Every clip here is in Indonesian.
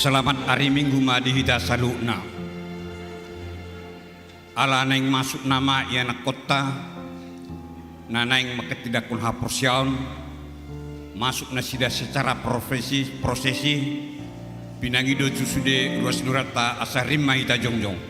Selamat hari Minggu madihita salukna. Ala neng masuk nama ianak kota, nanaing maketidakul haporsiaun, masuk nasida secara prosesi, pinangido jusude ruas nurata asarim mahita jongjong.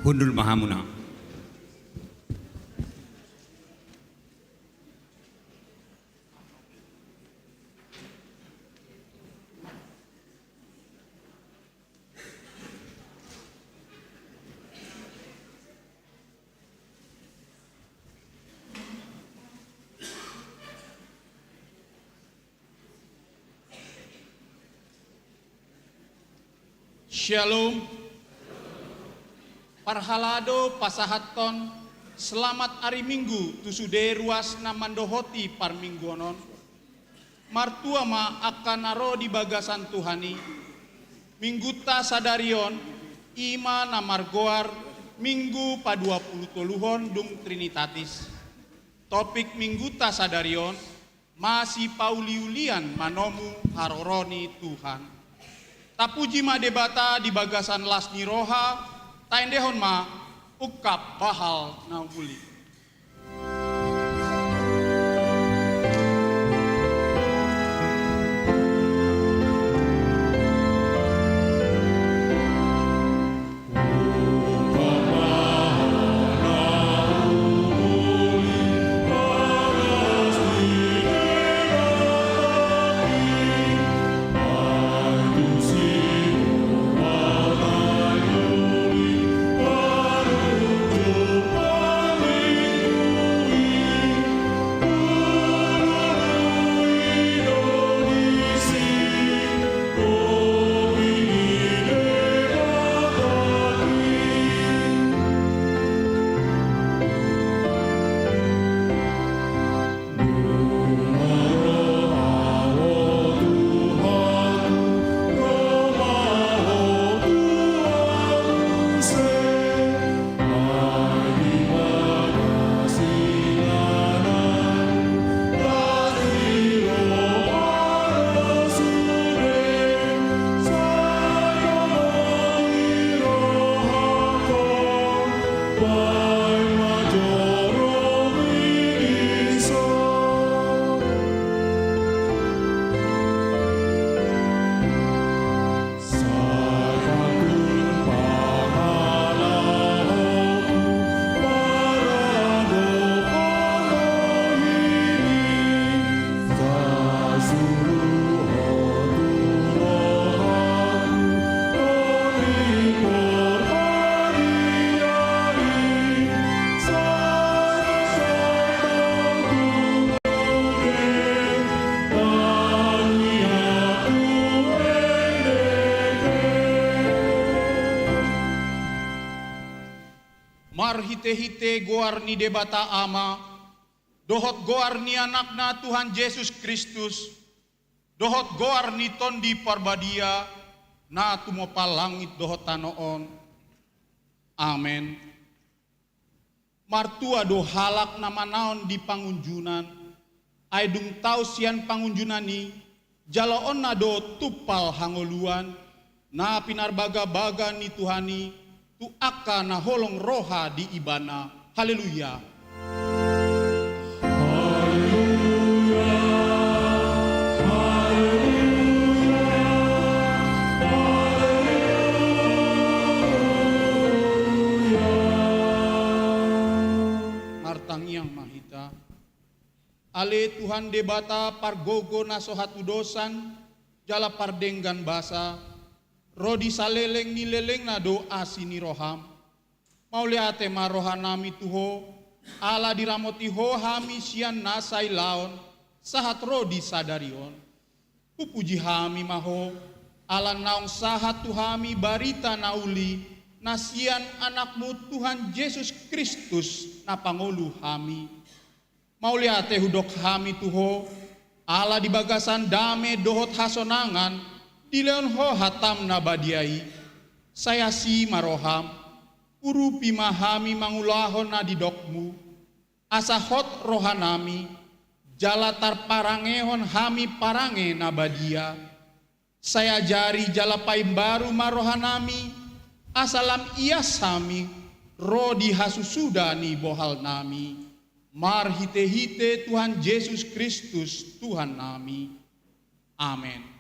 Hundul Mahamuna. Shalom. Parhalado pasahaton, selamat hari Minggu tusude ruas namandohoti parmingguonon. Martua ma akan naro di bagasan Tuhani. Mingguta sadarion, ima namargoar, minggu pa 20 toluhon dung Trinitatis. Topik mingguta sadarion, masih pauliulian manomu haroroni Tuhan. Tapuji ma debata di bagasan lasni roha, taindehon ma ukap bahal nauli. Hite-hite goar ni debata ama, dohot goar ni anakna Tuhan Yesus Kristus, dohot goar ni tondi parbadia, na tumopal langit dohot tanoon. Amen. Martua do halak nama naon di pangunjunan, aidung tau sian pangunjunani, jaloon na do tupal hangoluan, na pinarbaga-baga ni Tuhani, tu aka na holong roha di ibana. Haleluya. Haleluya. Tuhan debata pargogo naso hatu dosan jala pardenggan basa rodi saleleng ni leleng na doa sini roham mauliate marohanami tuho ala diramoti ho hami sian nasai laon sahat rodi sadarion pupuji hami maho ala naung sahat tuhami barita nauli nasian anakmu Tuhan Yesus Kristus na pangulu hami mauliate hudok hami tuho ala di bagasan dame dohot hasonangan di leon ho hatam na badiai saya si maroham urupi mahami mangulahon na didokmu asahot rohanami jalatar parangehon hami parange na badia saya jari jalapai baru marohanami asalam ia sami rodi hasusudani bohal nami mar hite-hite Tuhan Yesus Kristus Tuhan nami. Amin.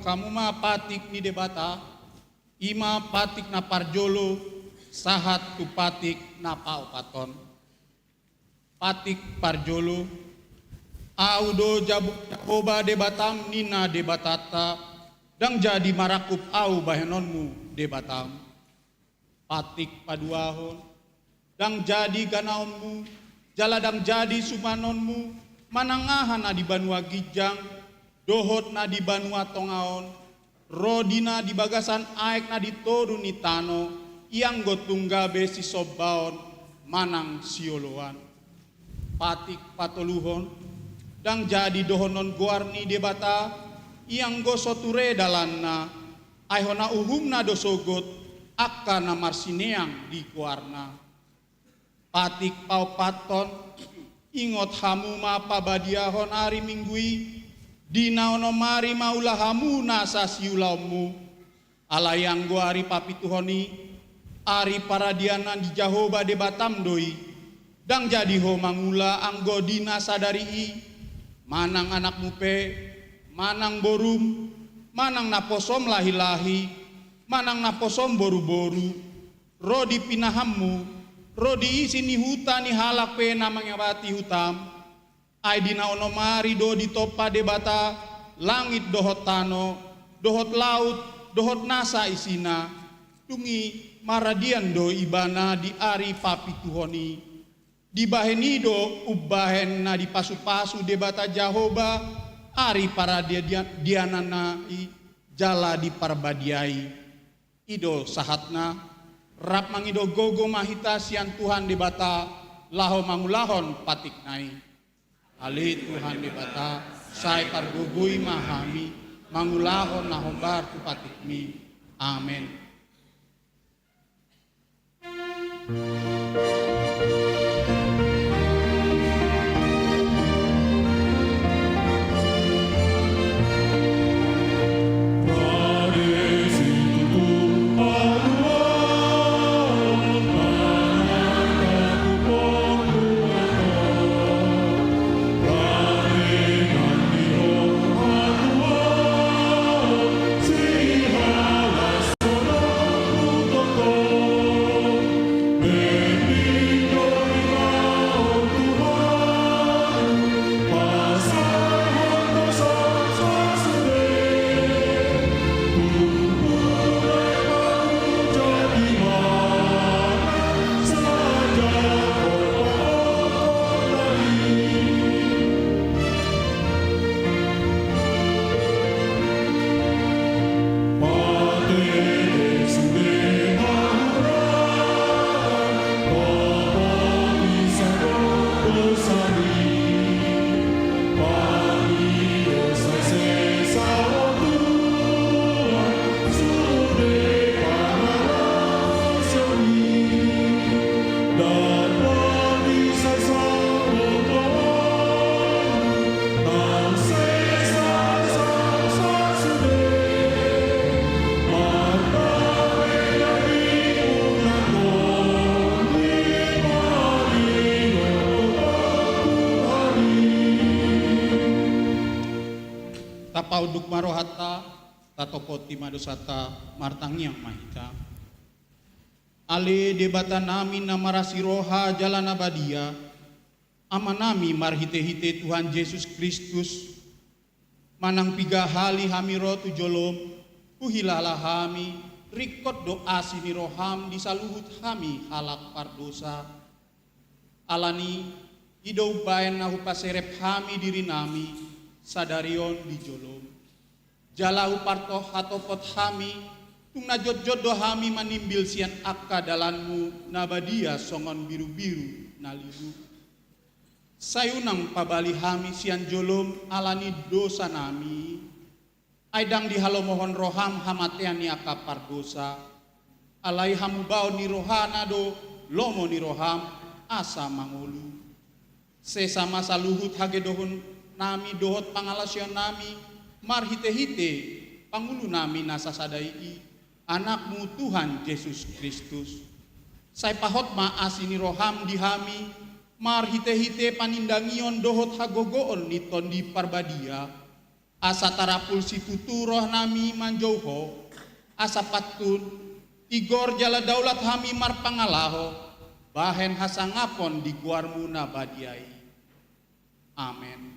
Kamu ma patik ni debata, ima patik na parjolo, sahat tu patik na paupaton. Patik parjolo, audo jabuk jakoba debatam nina debatata, dang jadi marakup au bahenonmu debatam. Patik paduahon, dang jadi ganaonmu, jaladang jadi sumanonmu, manangahan na di Banua Gijang, dohot na di Banua Tongaon, rodina di bagasan aek na di toru ni tano, yang gotunggabe si sobaon, manang sioloan. Patik patoluhon, dang jadi dohonon guarni debata, yang gosoture dalanna, aihona uhumna dosogot, akka na marsineang di guarna. Patik pau paton, ingot hamu ma pabadiahon ari minggui, dina ono mari maulahamu nasa siulaumu alayang go ari papituhoni ari paradianan di Jahoba debatam doi dang jadi ho mangula anggo dina sadari manang anakmu pe manang borum manang naposom lahi-lahi manang naposom boru-boru rodi pinahammu rodi isi ni huta ni halak pe namanya bati hutam Ai dina onomari do di topa debata langit dohot tano, dohot laut, dohot nasa isina, tungi maradian do ibana di ari papi tuhoni, di baheni do ubbahen na di pasu-pasu debata Jahoba, ari para diananai jala di parbadiai, ido sahatna, rap mangido gogo mahita sian Tuhan debata, laho mangulahon patik nai. Ali Tuhan debata, sai pargugui mahami, mangulahon na hombar tu patikmi. Amen. Tapauduk marohata, tatopoti madosata, martangyang mahita. Ale debata nami namarasi roha jalan abadia, amanami marhite-hite Tuhan Yesus Kristus, manang piga hali hami rotu jolom, puhilalah hami, rikot doa sini roham disaluhut hami halak pardosa. Alani, idou baen nahu paserep hami diri nami, sadarion di jolom. Jalahu partoh hatopot hami, tung najot jodoh hami manimbil sian akka dalanmu, nabadia songon biru-biru naliru. Sayunang pabali hami sian jolom alani dosa nami, aidang dihalo mohon roham hamatean ni akka pardosa, alai hamu bau ni rohana do lomo ni roham asa mangulu. Sesama saluhut hagedohun nami dohot pangalasyon nami, marhite-hite pangulu nami nasa sadai anakmu Tuhan Yesus Kristus. Sai pahot maasini roham dihami, marhite-hite panindangion dohot hagogoon niton di parbadia, asa tarapul si tutu roh nami manjauho, asa patun, tigor jala daulat hami marpangalaho, bahen hasangapon di guarmu nabadiai. Amen.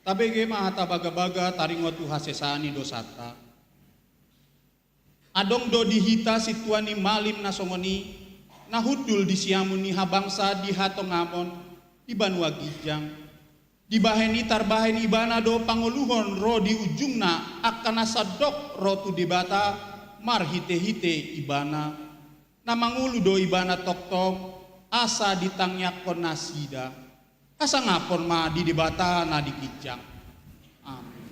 Tabege mahata baga-baga taringotu hasesani dosata. Adong do dihita situani malim nasongoni, nahudul disiamuni habangsa di hatongamon, di Banua Gijang, Dibaheni tarbahen ibana do panguluhon ro di ujungna akan asadok ro tu debata marhite-hite ibana. Namangulu do ibana tok-tok asa ditangyakon nasida. Asa ngapon ma di debata na dikijang. Amin.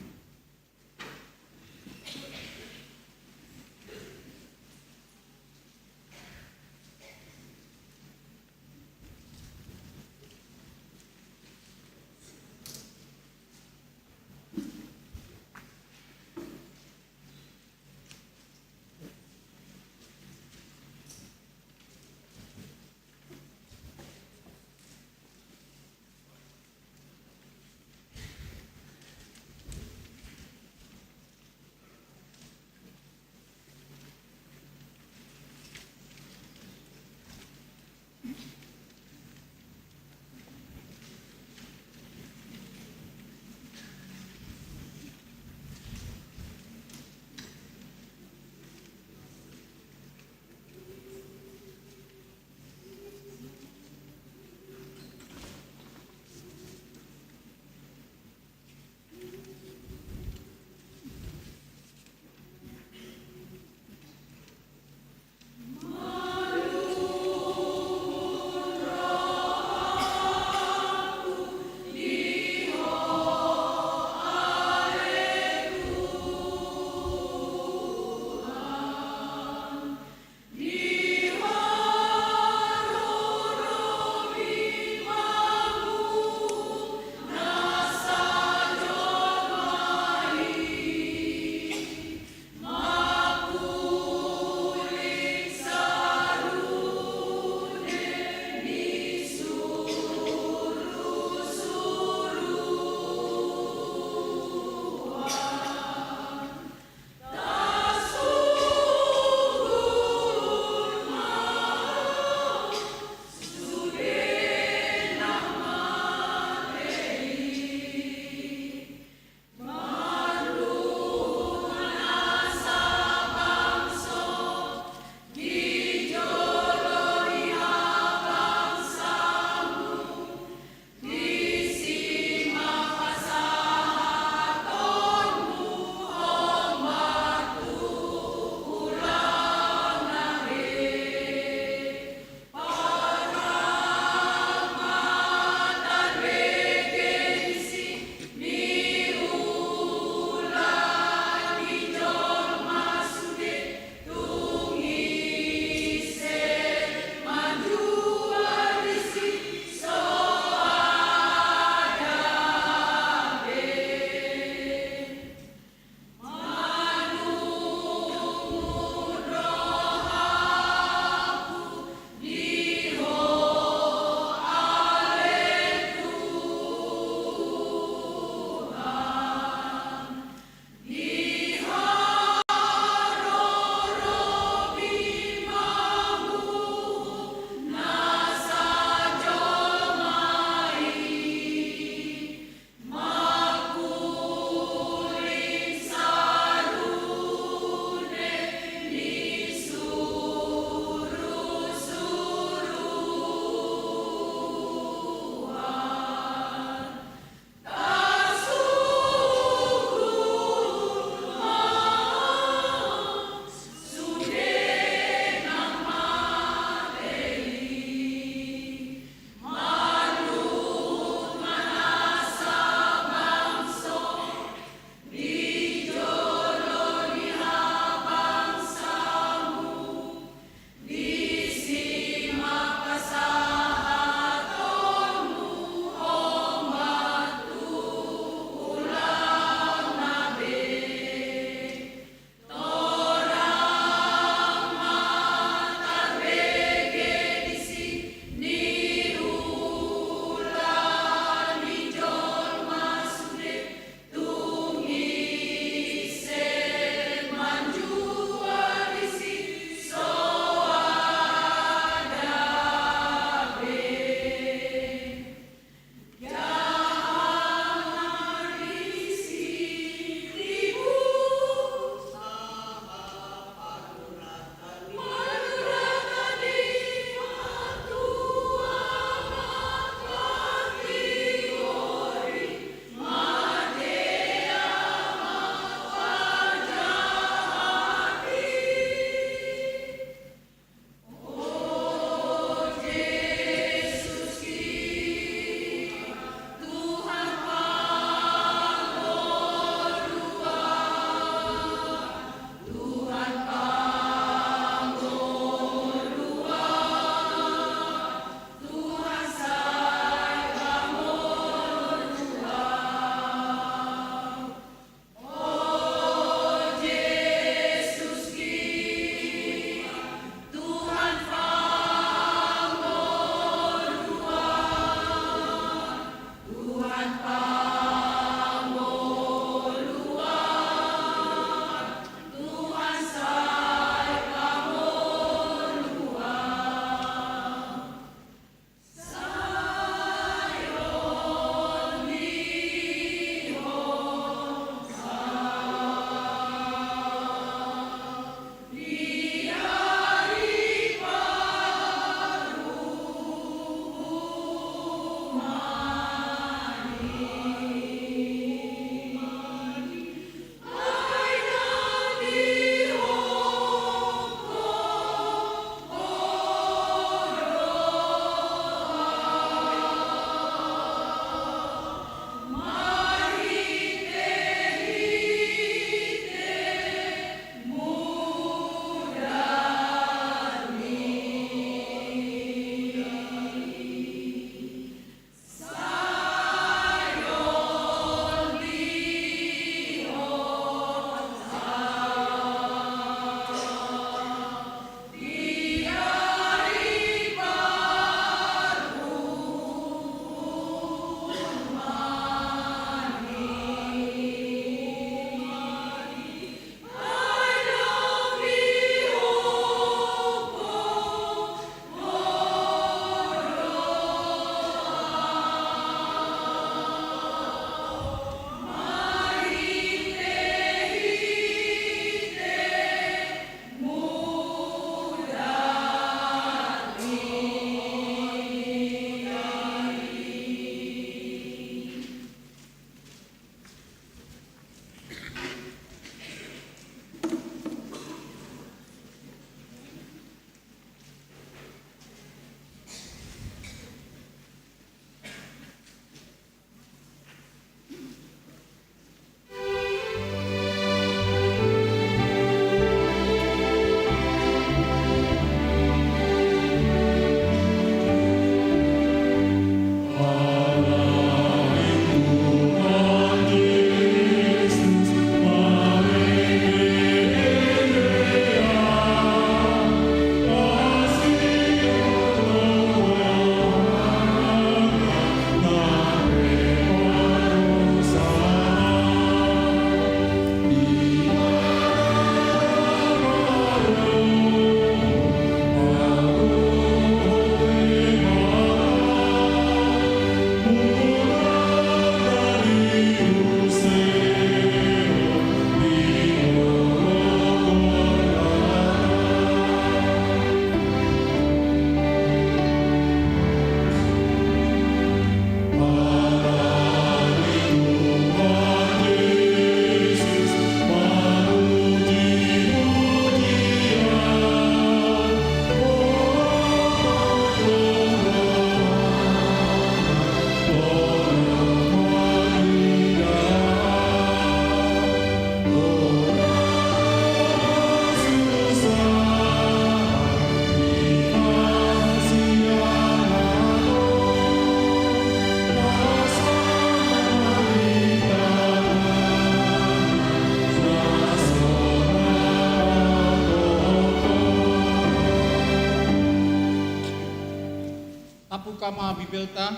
kama bibelta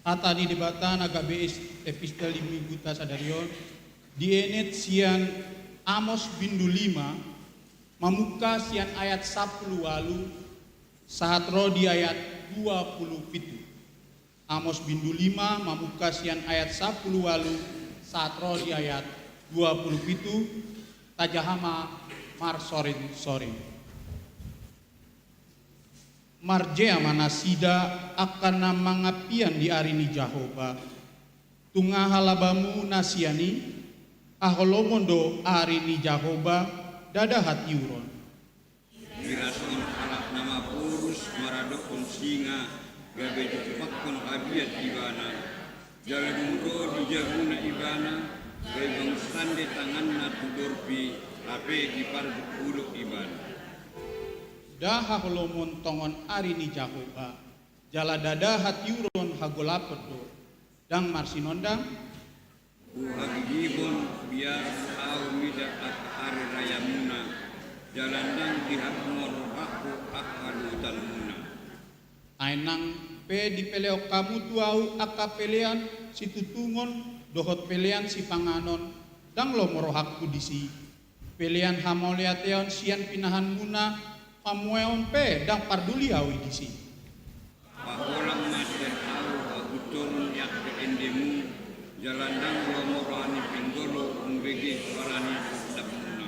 ata di debata naga beis epistel limi buta sadarion dienet sian Amos bindu 5 mamuka sian ayat 10 walu saat roh di ayat 27. Amos bindu 5 mamuka sian ayat 10 walu saat roh di ayat 27 tajahama mar sorin. Marjea manasida akan namangapian di arini Jahoba tunga halabamu nasiani aholomondo arini Jahoba dada hati uron Birason alak nama purus maradokon singa gabe jepakon abiat ibana jalan mudo di jaguna ibana gaibang sande tanganna tudorpi ape gipar uduk ibana daha holomon tongon arini Jahoba jala dada hati uron hagolapedo dang marsinondang uhagibon biar au mida at hari raya muna jalandang pihak ngor aku akadu talmuna ainang pe di peleo kamu tuau aka pelean si tutungon dohot pelean si panganon dang lo morohakku disi pelean hamoliateon sian pinahan muna pamueon pe dang parduli awi disi paholang mater au aguturun yak ke endemu jalandang lomorani pinggolo umbege warani dapmuna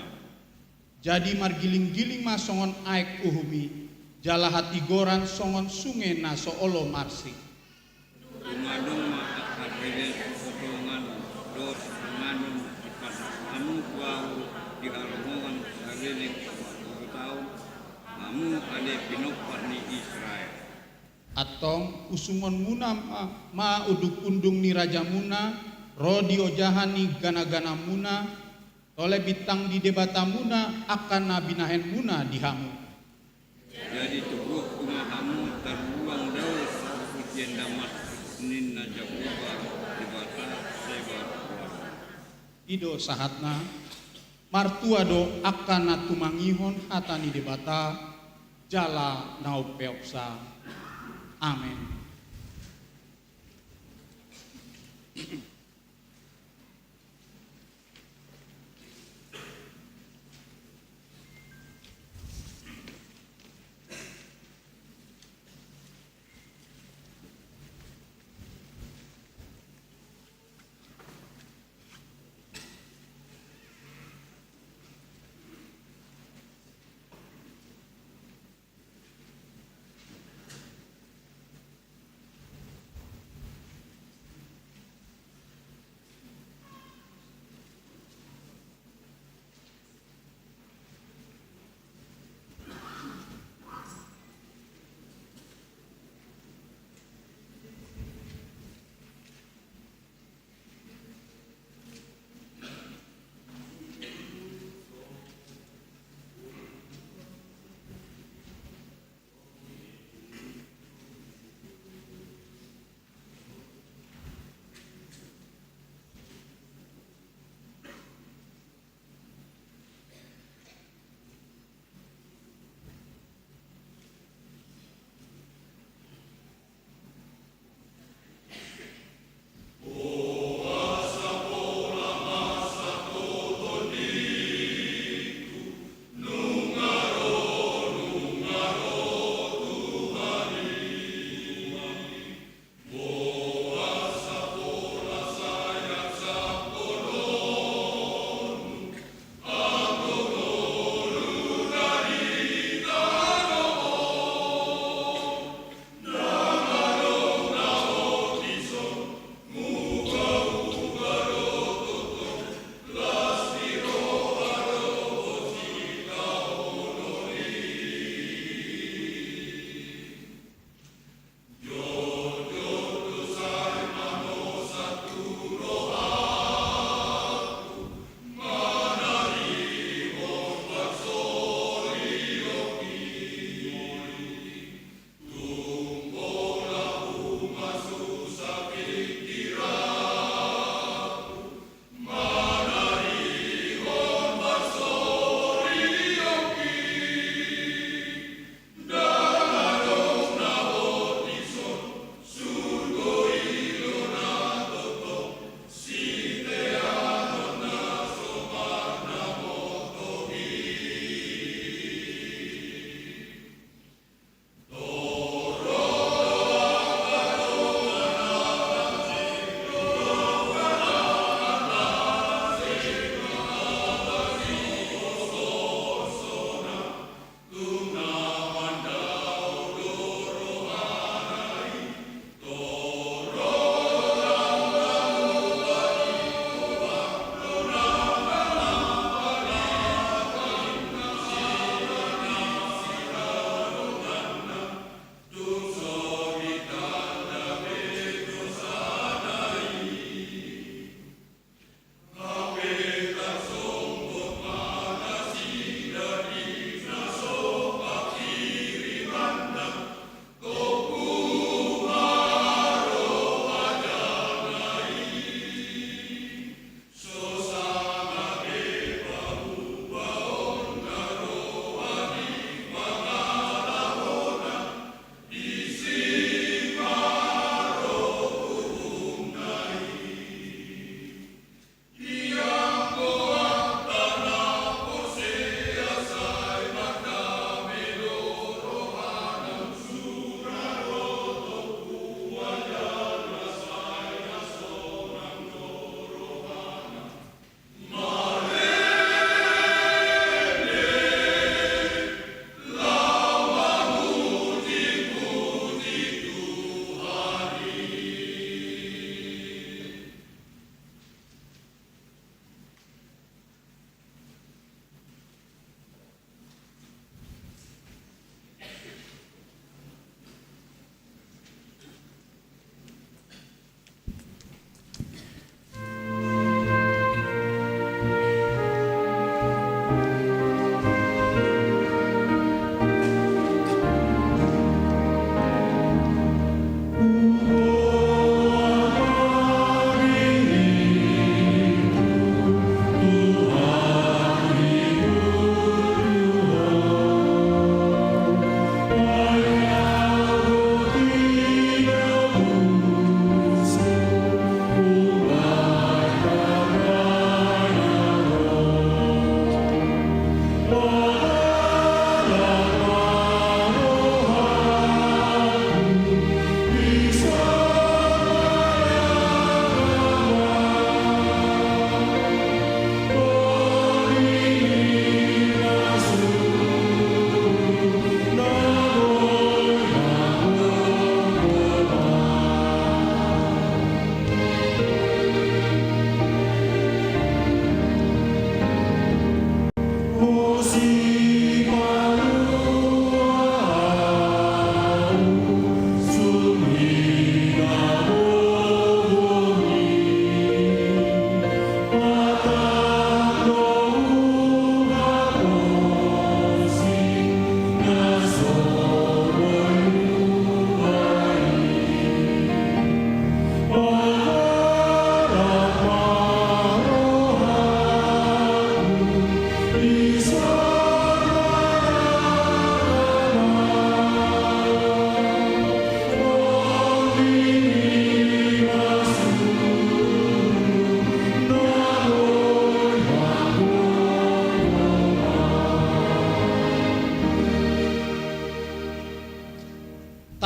jadi margiling-giling masongon aek uhumi jala hati goran songon sungai na soolo marsi umadong makakabele potongan dos nganun ipat amu kuau di halamongan kabele tahu amu ale pinopat ni Israel atong usungon muna ma uduk undung ni raja muna rodio jahani gana-gana muna tole bitang di debata muna akan nabinahen muna dihamu jadi tubuh kumahamu terbuang daus ujian damat ninna jakuba dibata sebar ido sahatna martua do akan natumangihon hatani debata jala nau peoksa amin.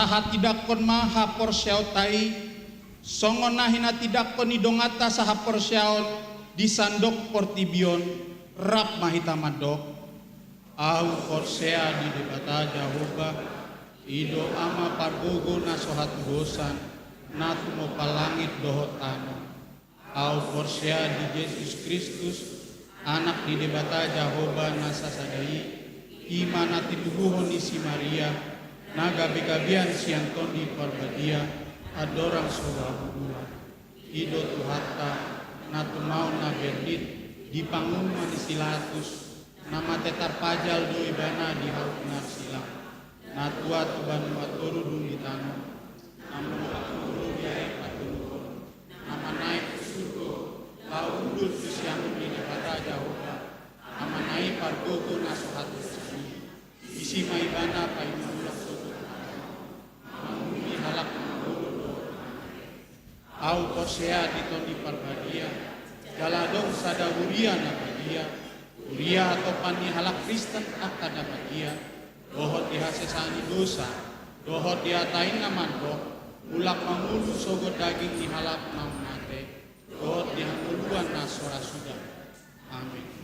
saha tidak kon maha porsiaw tai, songon nahina tidak kon idongata saha porsiaw di sandok portibion, rap mahita madok, au porsea di debata Jehovah, ido ama pargogo na sohat dosan, natu mo palangit dohot tanah, au porsea di Yesus Kristus, anak di debata Jehovah nasa sadai, imana tiduhon isi Maria, naga begabian sianton di parbadia, adorang sohahua, ido tuhatta, natu mau na berdit, di pangumuman isilatus, nama tetar pajal do ibana di hauk narsilang, natua tuban waturu dun di tanah, namun waturu biaya paturukon, nama naik surga, lau undul susianun di debata Jehovah, nama naik pargogo nasohatu sisi, isi maibana paimulak soto, mangumi halak mangulu, au kosea ditondi parbadia, jaladong sada uria nabadia, uria atau pani halak Kristen akada badia, dohot dihasesani dosa, dohot diatain namando, ulak mangulu sogo daging di halak mamate, dohot dihanguluan nasora sudah. Amin.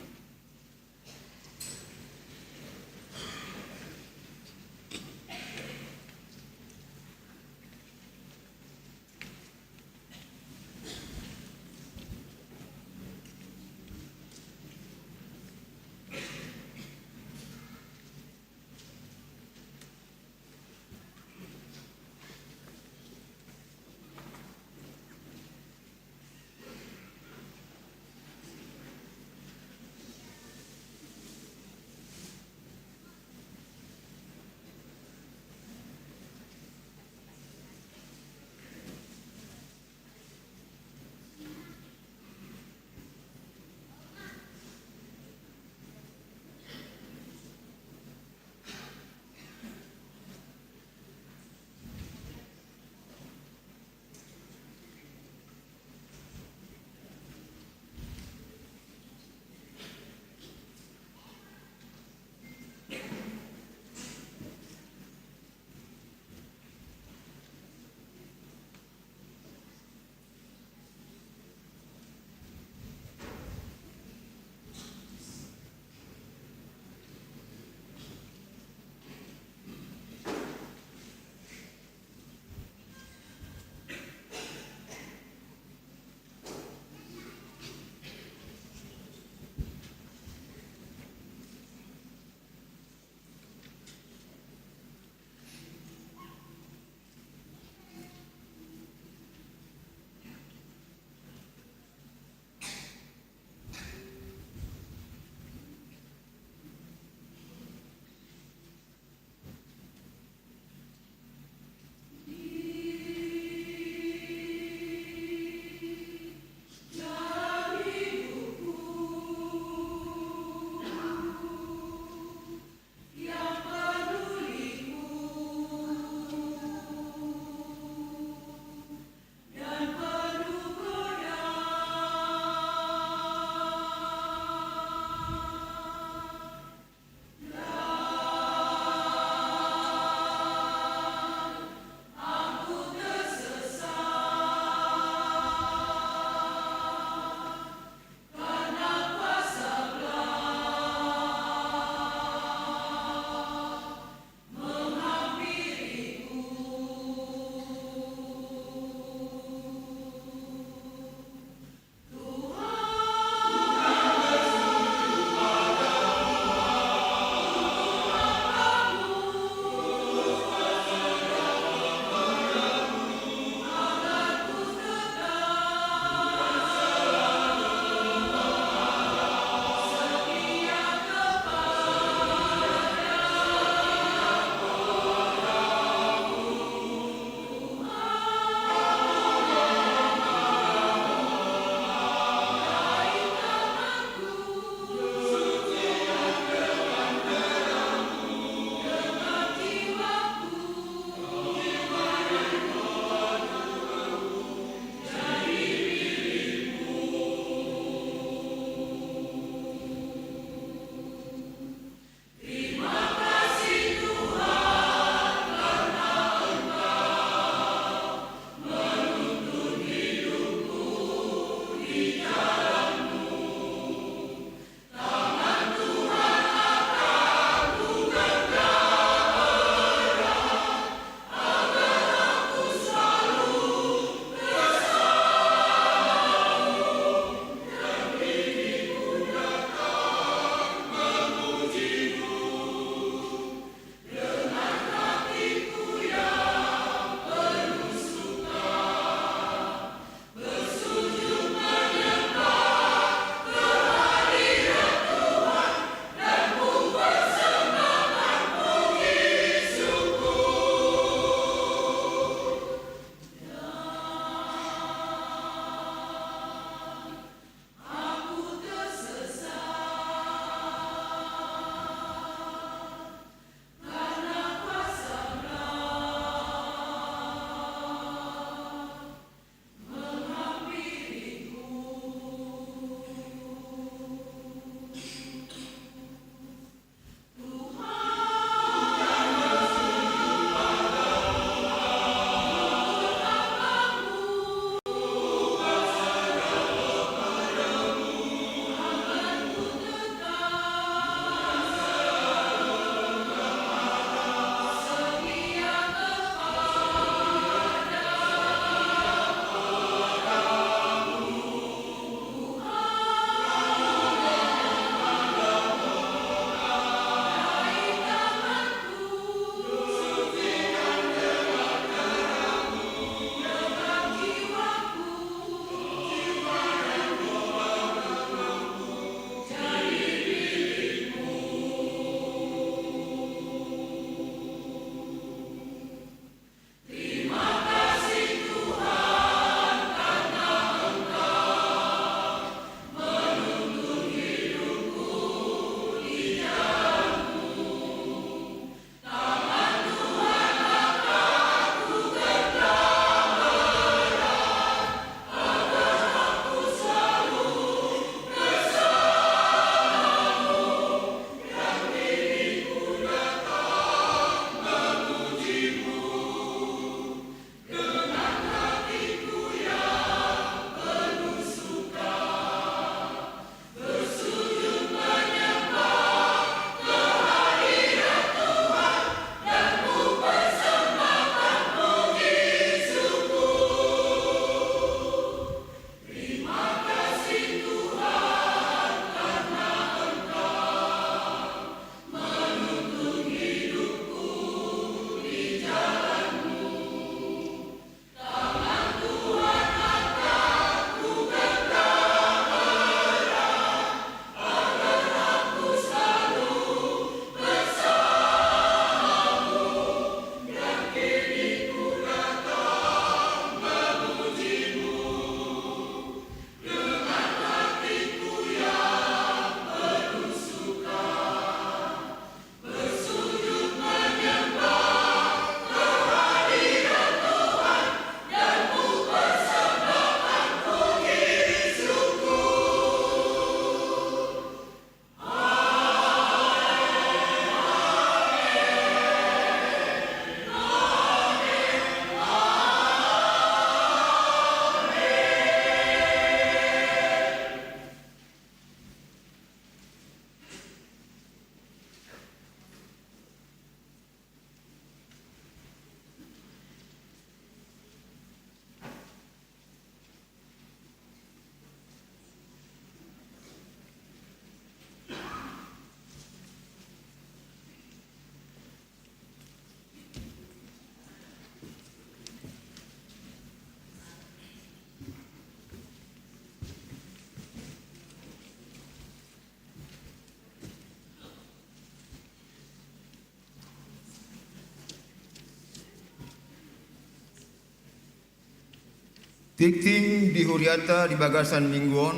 Tikting di Huriata di Bagasan Mingguon,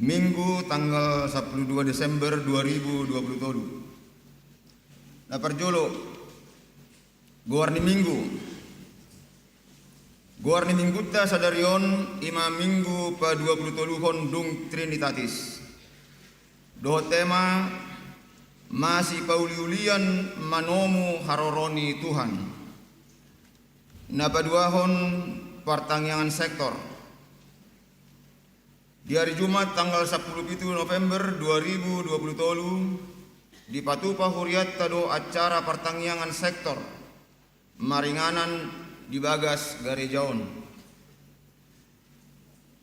Minggu tanggal 12 Desember 2020 tolu. Na perjolo Goarni Minggu. Goarni Minggu ta sadarion ima minggu pa 20 toluhon dung Trinitatis. Doho tema masih pauliulian manomu haroroni Tuhan. Na paduahon pertangyangan sektor. Di hari Jumat tanggal 10 November 2020 tolu di Patupa Huriat tado acara pertangyangan sektor maringanan di Bagas Garejaon.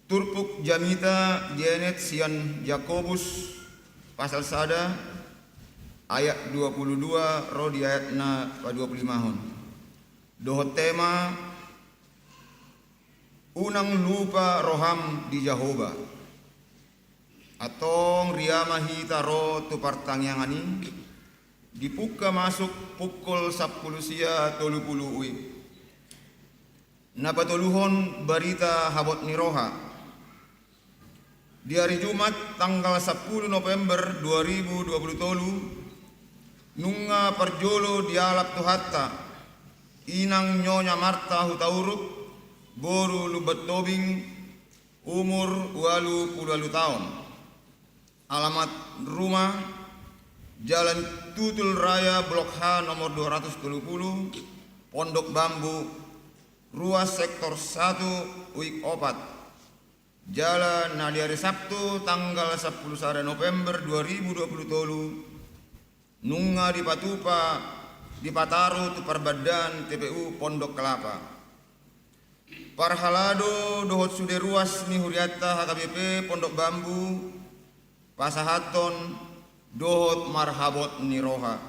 Turpuk Jamita Jenet Sian Yakobus pasal sada ayat 22 rodi ayatna pa 25 hon. Doho tema unang lupa roham di Jehovah. Atong riama hita ro tu pertangyangani dipuka masuk pukul 10 sia 30 ui. Napatuluhon berita habot ni roha. Di hari Jumat tanggal 10 November 2020 tolu nunga perjolo dialap tuhatta inang nyonya Marta hutauruk boru lubat tobing umur 80 tahun. Alamat rumah Jalan Tutul Raya Blok H nomor 270 Pondok Bambu Ruas Sektor 1 Uik Opat. Jalan di hari Sabtu tanggal 10 November 2020 tolu nunga di Patupa di Pataru tu Perbadan TPU Pondok Kelapa. Parhalado dohot sude ruas ni Huriata HKBP Pondok Bambu pasahaton dohot marhabot ni roha.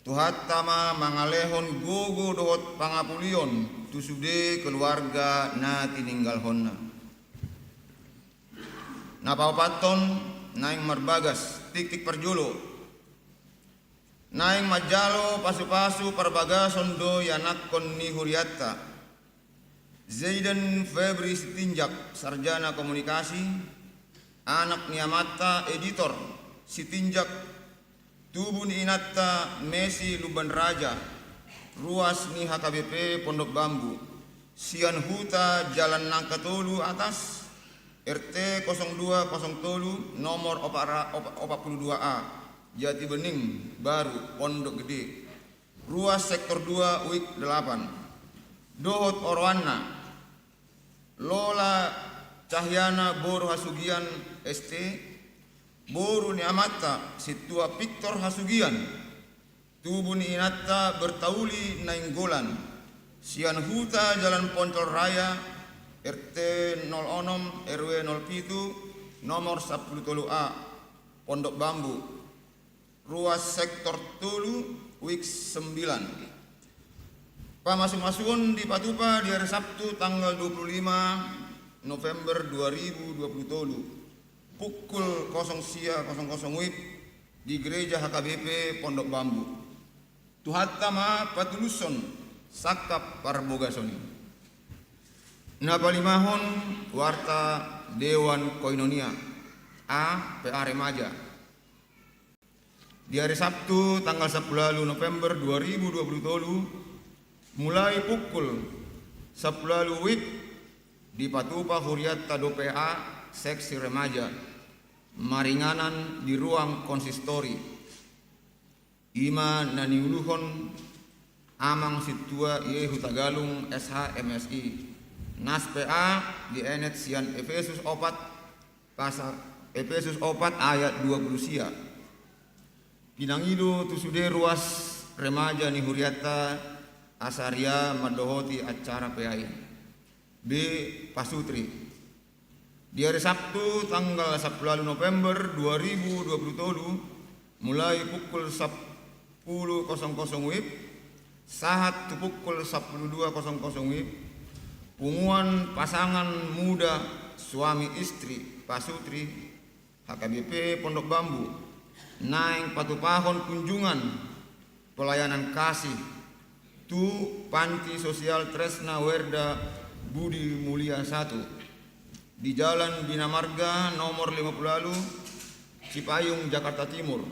Tuhat tama mangalehon gogo dohot pangapulion tu sude keluarga na tininggal honna. Napapaton naing marbagas tik-tik perjolo. Naing majalo pasu-pasu perbagason do yanakon ni Huriata. Zaidan Febri Sitinjak, sarjana komunikasi, anak Niamata, editor, Sitinjak, tubuh ni Inatta, Messi Luban Raja, ruas ni HKBP Pondok Bambu, Sian Huta, Jalan Nangkatolu atas, RT 0203, nomor 42A, Jati Bening, Baru, Pondok Gede, ruas sektor 2, Uik 8, Dohot Orwana, Lola Cahyana Boru Hasugian ST, Boru Niamata Situa Victor Hasugian, tubuh ni Inatta Bertauli Nainggolan, Sian Huta Jalan Poncol Raya, RT 06 RW 07 nomor 10A Pondok Bambu, ruas sektor Tulu Wik 9. Pamasuk-masukun di Patupa di hari Sabtu tanggal 25 November 2020 tolu pukul 00.00 WIB di gereja HKBP Pondok Bambu. Tuhatama patuluson sakap parbogasoni. Napalimahon warta Dewan Koinonia A PA Remaja. Di hari Sabtu tanggal 10 November 2020 tolu mulai pukul 10 WIB di Patupa Huriata do PA seksi remaja maringanan di ruang konsistori ima naniuluhon amang situa ie hutagalung SH MSI nas PA di enet sian Efesus 4 pasal Efesus 4 ayat 20 sia pinangido tusude ruas remaja ni Huriata Asaria madohoti acara PAI B Pasutri. Di hari Sabtu tanggal 10 November 2020 mulai pukul 10.00 WIB saat pukul 12.00 WIB punguan pasangan muda suami istri Pasutri HKBP Pondok Bambu naing patupahon kunjungan pelayanan kasih tu panti sosial Tresna Werda Budi Mulia 1 di Jalan Bina Marga nomor 50 Cipayung, Jakarta Timur.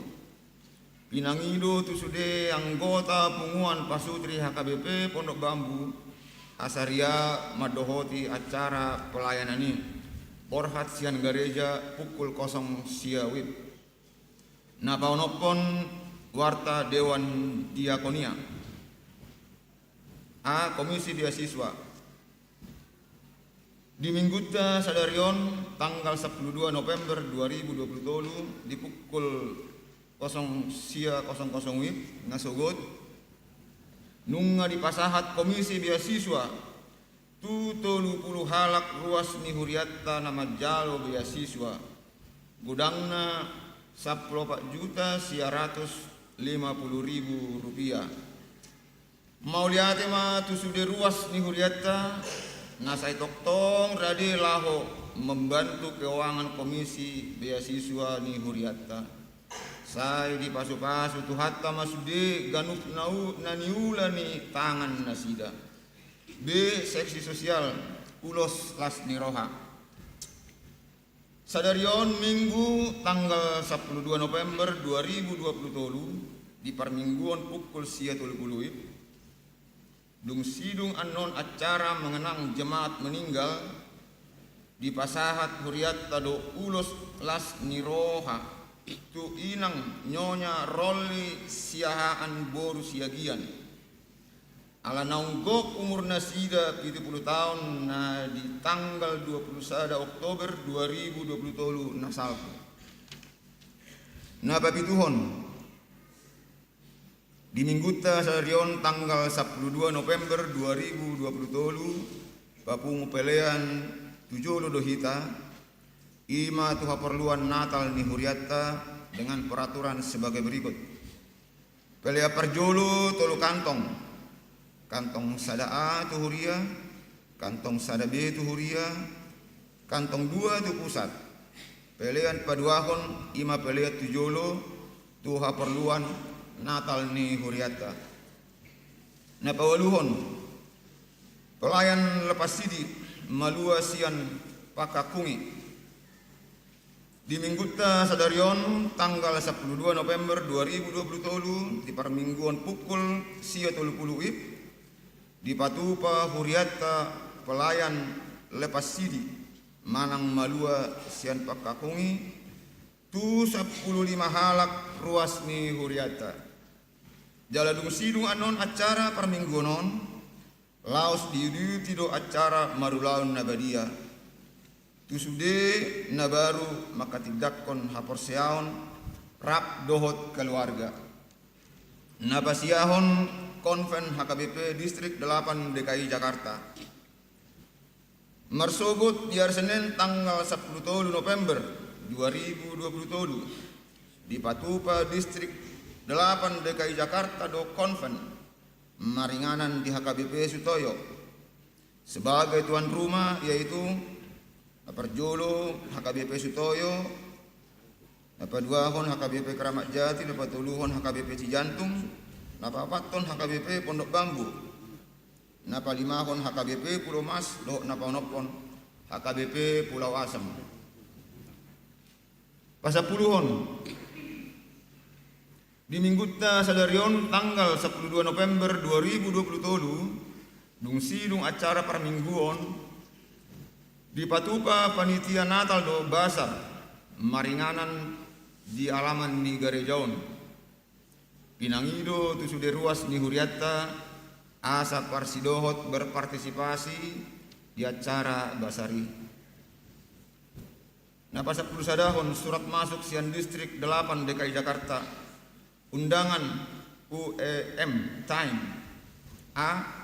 Pinangido tusude anggota punguan pasutri HKBP Pondok Bambu asaria madohoti acara pelayanan ini orhat sian gereja pukul 0 siawit. Napaonopon warta Dewan Diakonia. A. Komisi Beasiswa. Di Mingguta Sadarion tanggal 12 November 2020 di pukul 0 sia 00 wib ngasogot nunga di pasahat Komisi Beasiswa tu 30 halak ruas ni huriatta nama jalo beasiswa gudangna 14.150.000 rupiah. Mau lihat mah tu sudah ruas ni huriatta nasai toktong rade laho membantu keuangan Komisi Beasiswa ni huriatta. Saya di pasu-pasu tu hatta masude ganup naniula ni tangan nasida. B. Seksi sosial ulos las niroha. Sadarion Minggu tanggal 12 November 2020 di permingguan pukul sia 30 dung sidung anon acara mengenang jemaat meninggal di pasahat huriatta do ulos las niroha itu inang nyonya Rolly siahaan boru siagian ala naunggok umur nasida 70 tahun na di tanggal 21 Oktober 2020 nasalku na babituhon di Mingguta Sadarion tanggal 12 November 2020 papungu pelean 7 dohita ima tuha perluan Natal ni huriatta dengan peraturan sebagai berikut. Pelea perjolo tolu kantong. Kantong sada A tu huria, kantong sada B tu huria, kantong 2 tu pusat. Pelean paduahon ima pelea tujolo tuha perluan Natal ni huriatta. Na pawaluhon pelayan lepas sidi malua sian pakakungi. Di Mingguta Sadarion tanggal 12 November 2020 di permingguan pukul sia 30 wib di Patupa huriatta pelayan lepas sidi manang malua sian pakakungi tu 15 halak ruas ni huriatta jaladung sidung anon acara permingguanon laos diudu tido acara marulaun nabadia tusude na baru maka tidakon haporseaon rap dohot keluarga nabasiahon konven HKBP Distrik 8 DKI Jakarta marsogot di hari Senin tanggal 10 November 2020 di Patupa Distrik 8 DKI Jakarta do konven maringanan di HKBP Sutoyo sebagai tuan rumah yaitu Perjolo HKBP Sutoyo, Napaduahon HKBP Keramat Jati, Napatuluhon HKBP Cijantung, Napapaton HKBP Pondok Bambu, Napalimahon HKBP Pulau Mas, Dohok Napaonopon HKBP Pulau Asam. Pasapuluhon di Mingguta Sadarion tanggal 12 November 2020 dung sidung acara permingguan di Patupa panitia Natal do Basar maringanan di alaman ni Garejaon pinangido tu sude ruas ni huriatta asa parsidohot berpartisipasi di acara basari. Napa 10 sadahon surat masuk sian Distrik 8 DKI Jakarta undangan UEM time A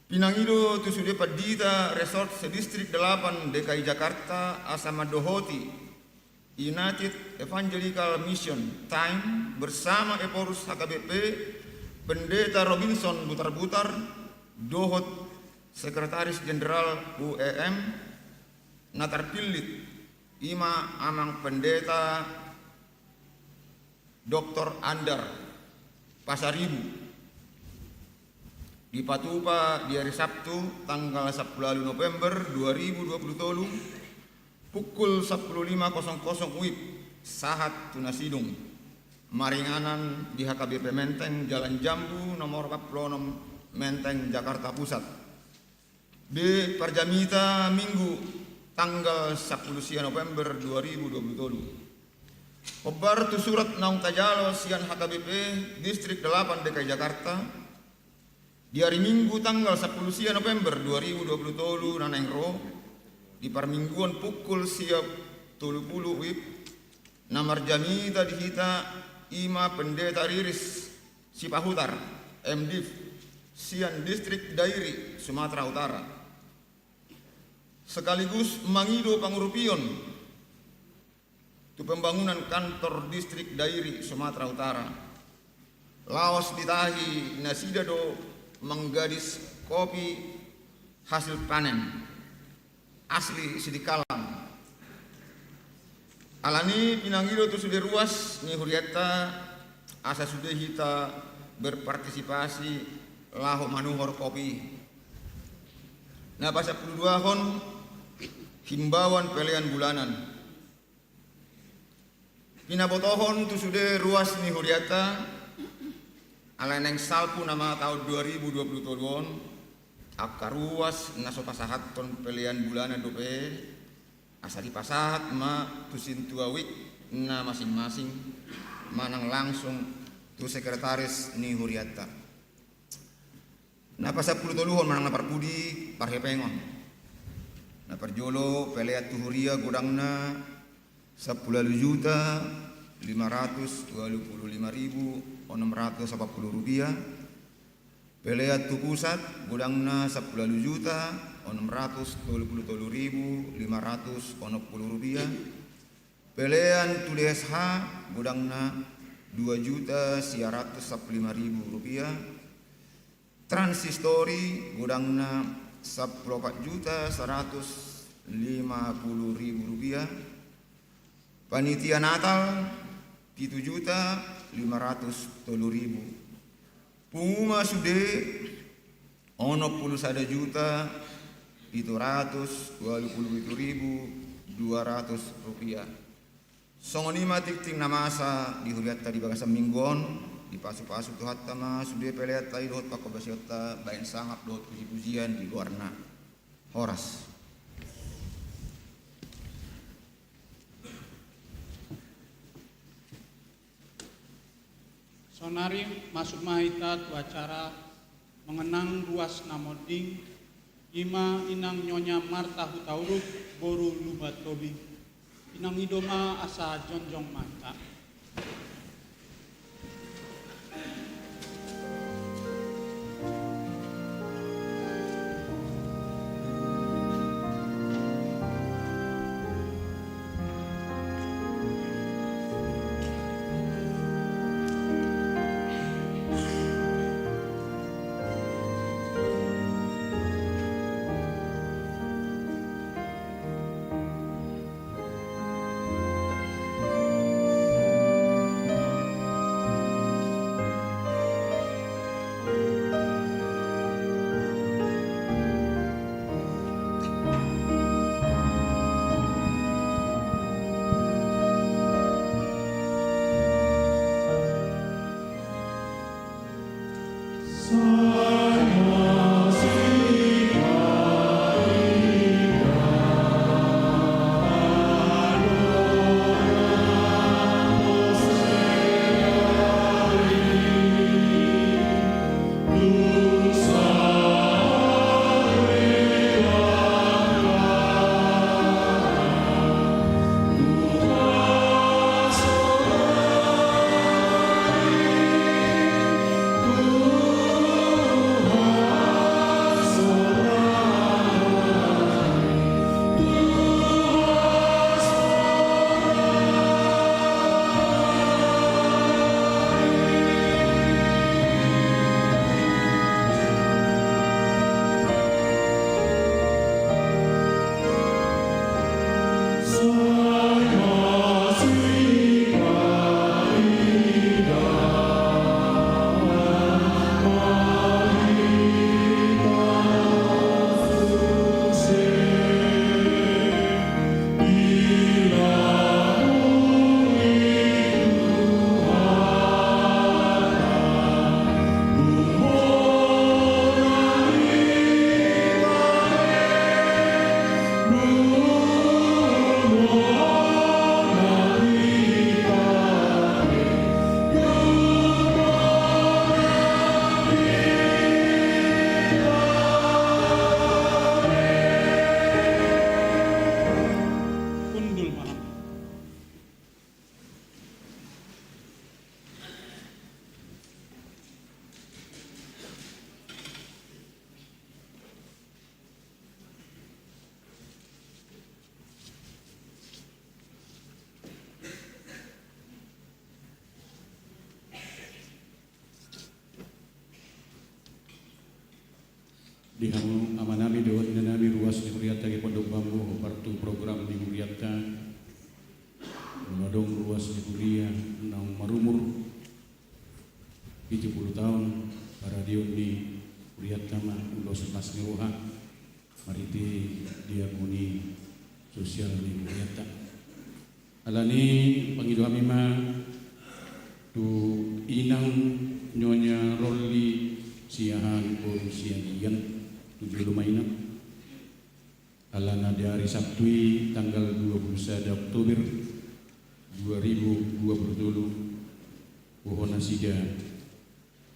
pinangido tu sude padita resort sedistrik 8 DKI Jakarta asama dohoti United Evangelical Mission time bersama Eporus HKBP Pendeta Robinson Butar-Butar dohot Sekretaris Jenderal UEM Natar Pilit ima amang Pendeta Dr. Andar Pasaribu di Patupa di hari Sabtu tanggal 10 November 2023 pukul 15.00 WIB sahat tunasidung maringanan di HKBP Menteng Jalan Jambu nomor 46 Menteng Jakarta Pusat. B. Parjamita Minggu tanggal 10 November 2023. Obar tu surat naung tajalo sian HKBP Distrik 8 DKI Jakarta di hari Minggu tanggal 10 November 2023 naneng ro di parmingguan pukul siap 30 WIB namar jamita dihita Ima Pendeta Riris Sipahutar MDiv Sian Distrik Dairi Sumatera Utara sekaligus mangido pangurupion tu pembangunan kantor Distrik Dairi Sumatera Utara laos ditahi nasida do menggadis kopi hasil panen asli Sidikalang alani pinangido tu sudah ruas ni huriata asa sudah hita berpartisipasi lahu manuhor kopi. Nah pas 12 hon himbauan pelian bulanan. Pinabotohon tu sudah ruas ni huriata alaneng salpu nama tahun 2020 ton akar ruas naso pasahat ton pelian bulanan dope asa di pasahat ma tusin tuawik na masing-masing manang langsung tu sekretaris ni huriata. Na pasap 10 toluhon manang napar pudi parhepengon. Na parjolo peleat tu huria godangna 10.525.640 rupiah. Peleat tu pusat godangna 10.623.560 rupiah. Pelean tu DSH godangna 2.115.000 rupiah. Transistori godangna 14.150.000 rupiah. Panitia Natal 7.500.000. Penguma sude ono 11.727.200 rupiah. Songonima tikting namasa di huriata di bagasan minggon di pasu-pasu tu hatta ma sude peleat tai dohot pakobasiota bain sangap dohot puji-pujian di luarna horas. Sonari masuk mahita tu acara mengenang ruas namoding Ima inang nyonya Marta Hutauruk boru lubat tobi inang idoma asa jonjong mata. Dihamu amanami doa nami ruas di Huriata ke Pondok Bambu partu program di Huriata Madong ruas di Huria nang marumur 70 tahun para dion di Huriata mah ulos pas ngeroha mariti diakuni sosial di Huriata alani pangido kami mah tu inang nyonya Rolli siahan pun sianian 7 lumayan alana di hari Sabtu tanggal 21 Oktober 2020 pohon sida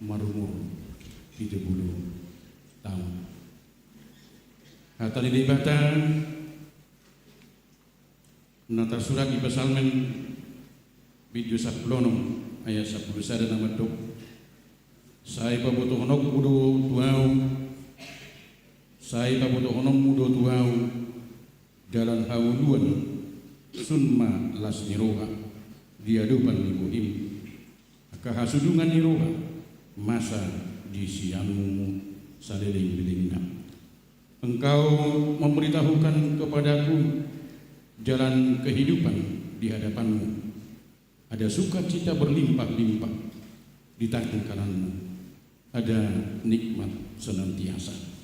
marumur 30 tahun. Hatali dibatan nata surat di Psalmen video 10 ayat 10 sada nama dok. Saya pabutuh honok budo tuau. Saya pabutuh honok budo tuau dalam hauluan sunma las niroha diadupan ibuhim kahasudungan niroha masa di siamu saliling-bilingna. Engkau memberitahukan kepadaku jalan kehidupan di hadapanmu. Ada sukacita berlimpah-limpah di tangan kananmu. Ada nikmat senantiasa.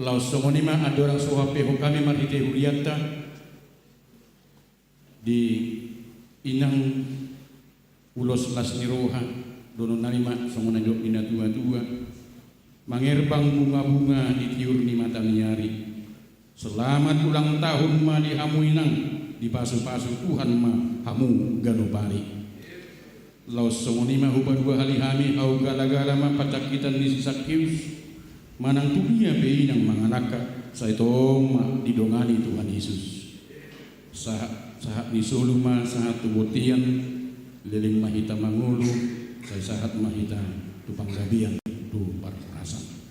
Laos somonima ada orang sohape hokame marhite huriata di inang ulos las niroha dono narima somonanjok ina tua-tua mangerbang bunga-bunga di tiur ni mata miari. Selamat ulang tahun ma di hamu inang di pasu-pasu Tuhan ma hamu ganopari. Laos somonima hupa dua hali hami au gala-gala ma patakitan di sisakius manang tulia beinang manganaka saitoma didongani Tuhan Yesus. Sahat ni soluma sahat tubotian liling mahita mangulu saya sahat mahita tupang gabian tu parrasan.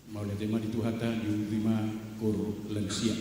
Maulid tema di Tuhata di Urima Kor Lengsia.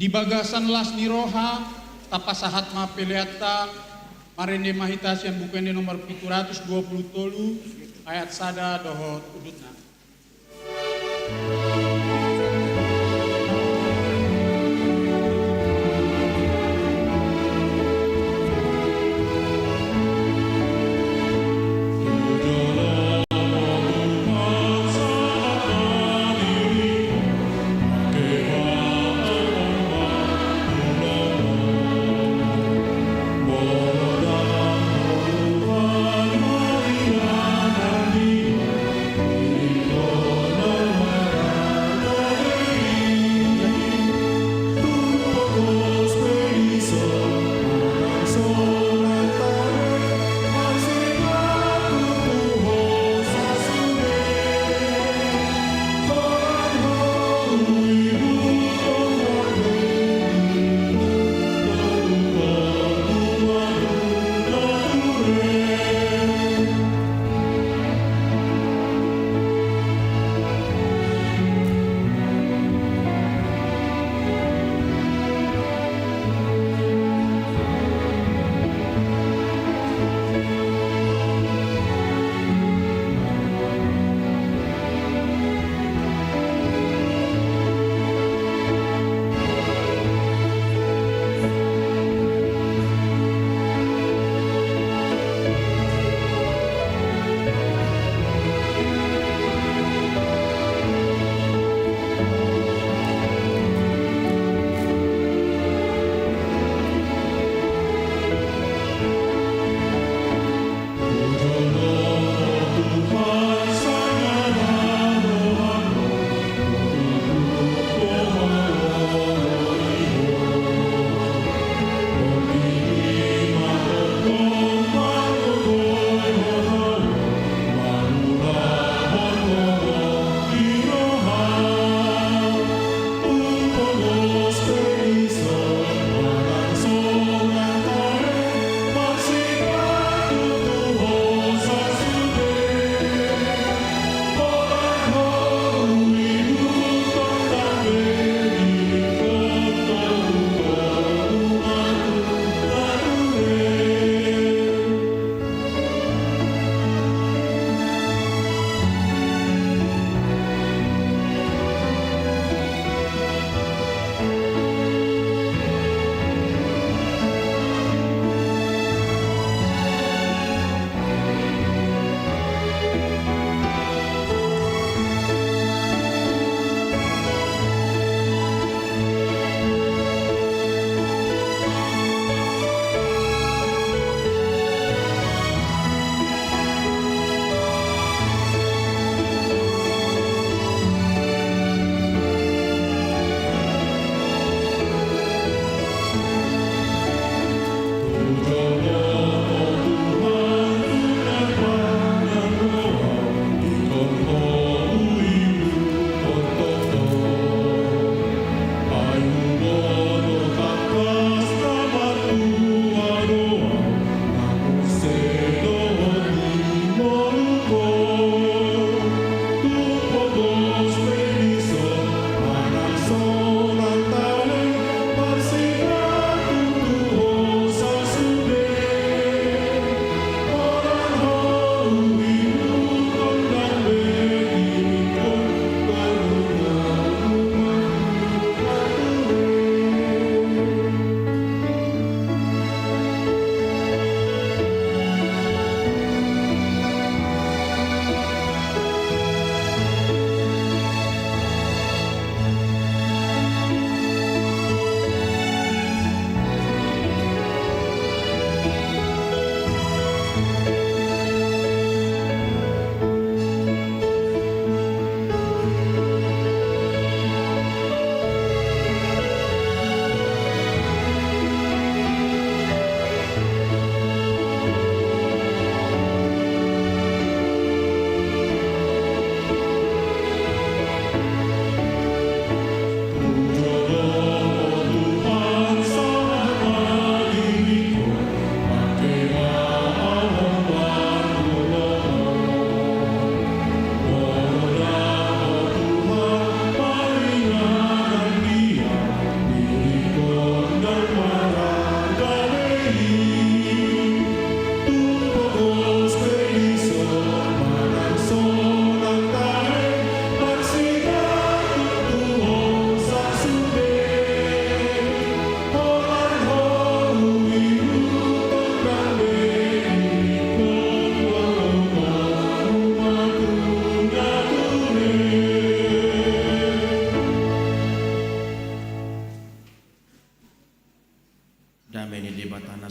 Di bagasan las ni roha, tapasahat ma peleata, marende mahitasian bukende nomor 720 ayat sada dohot udutna.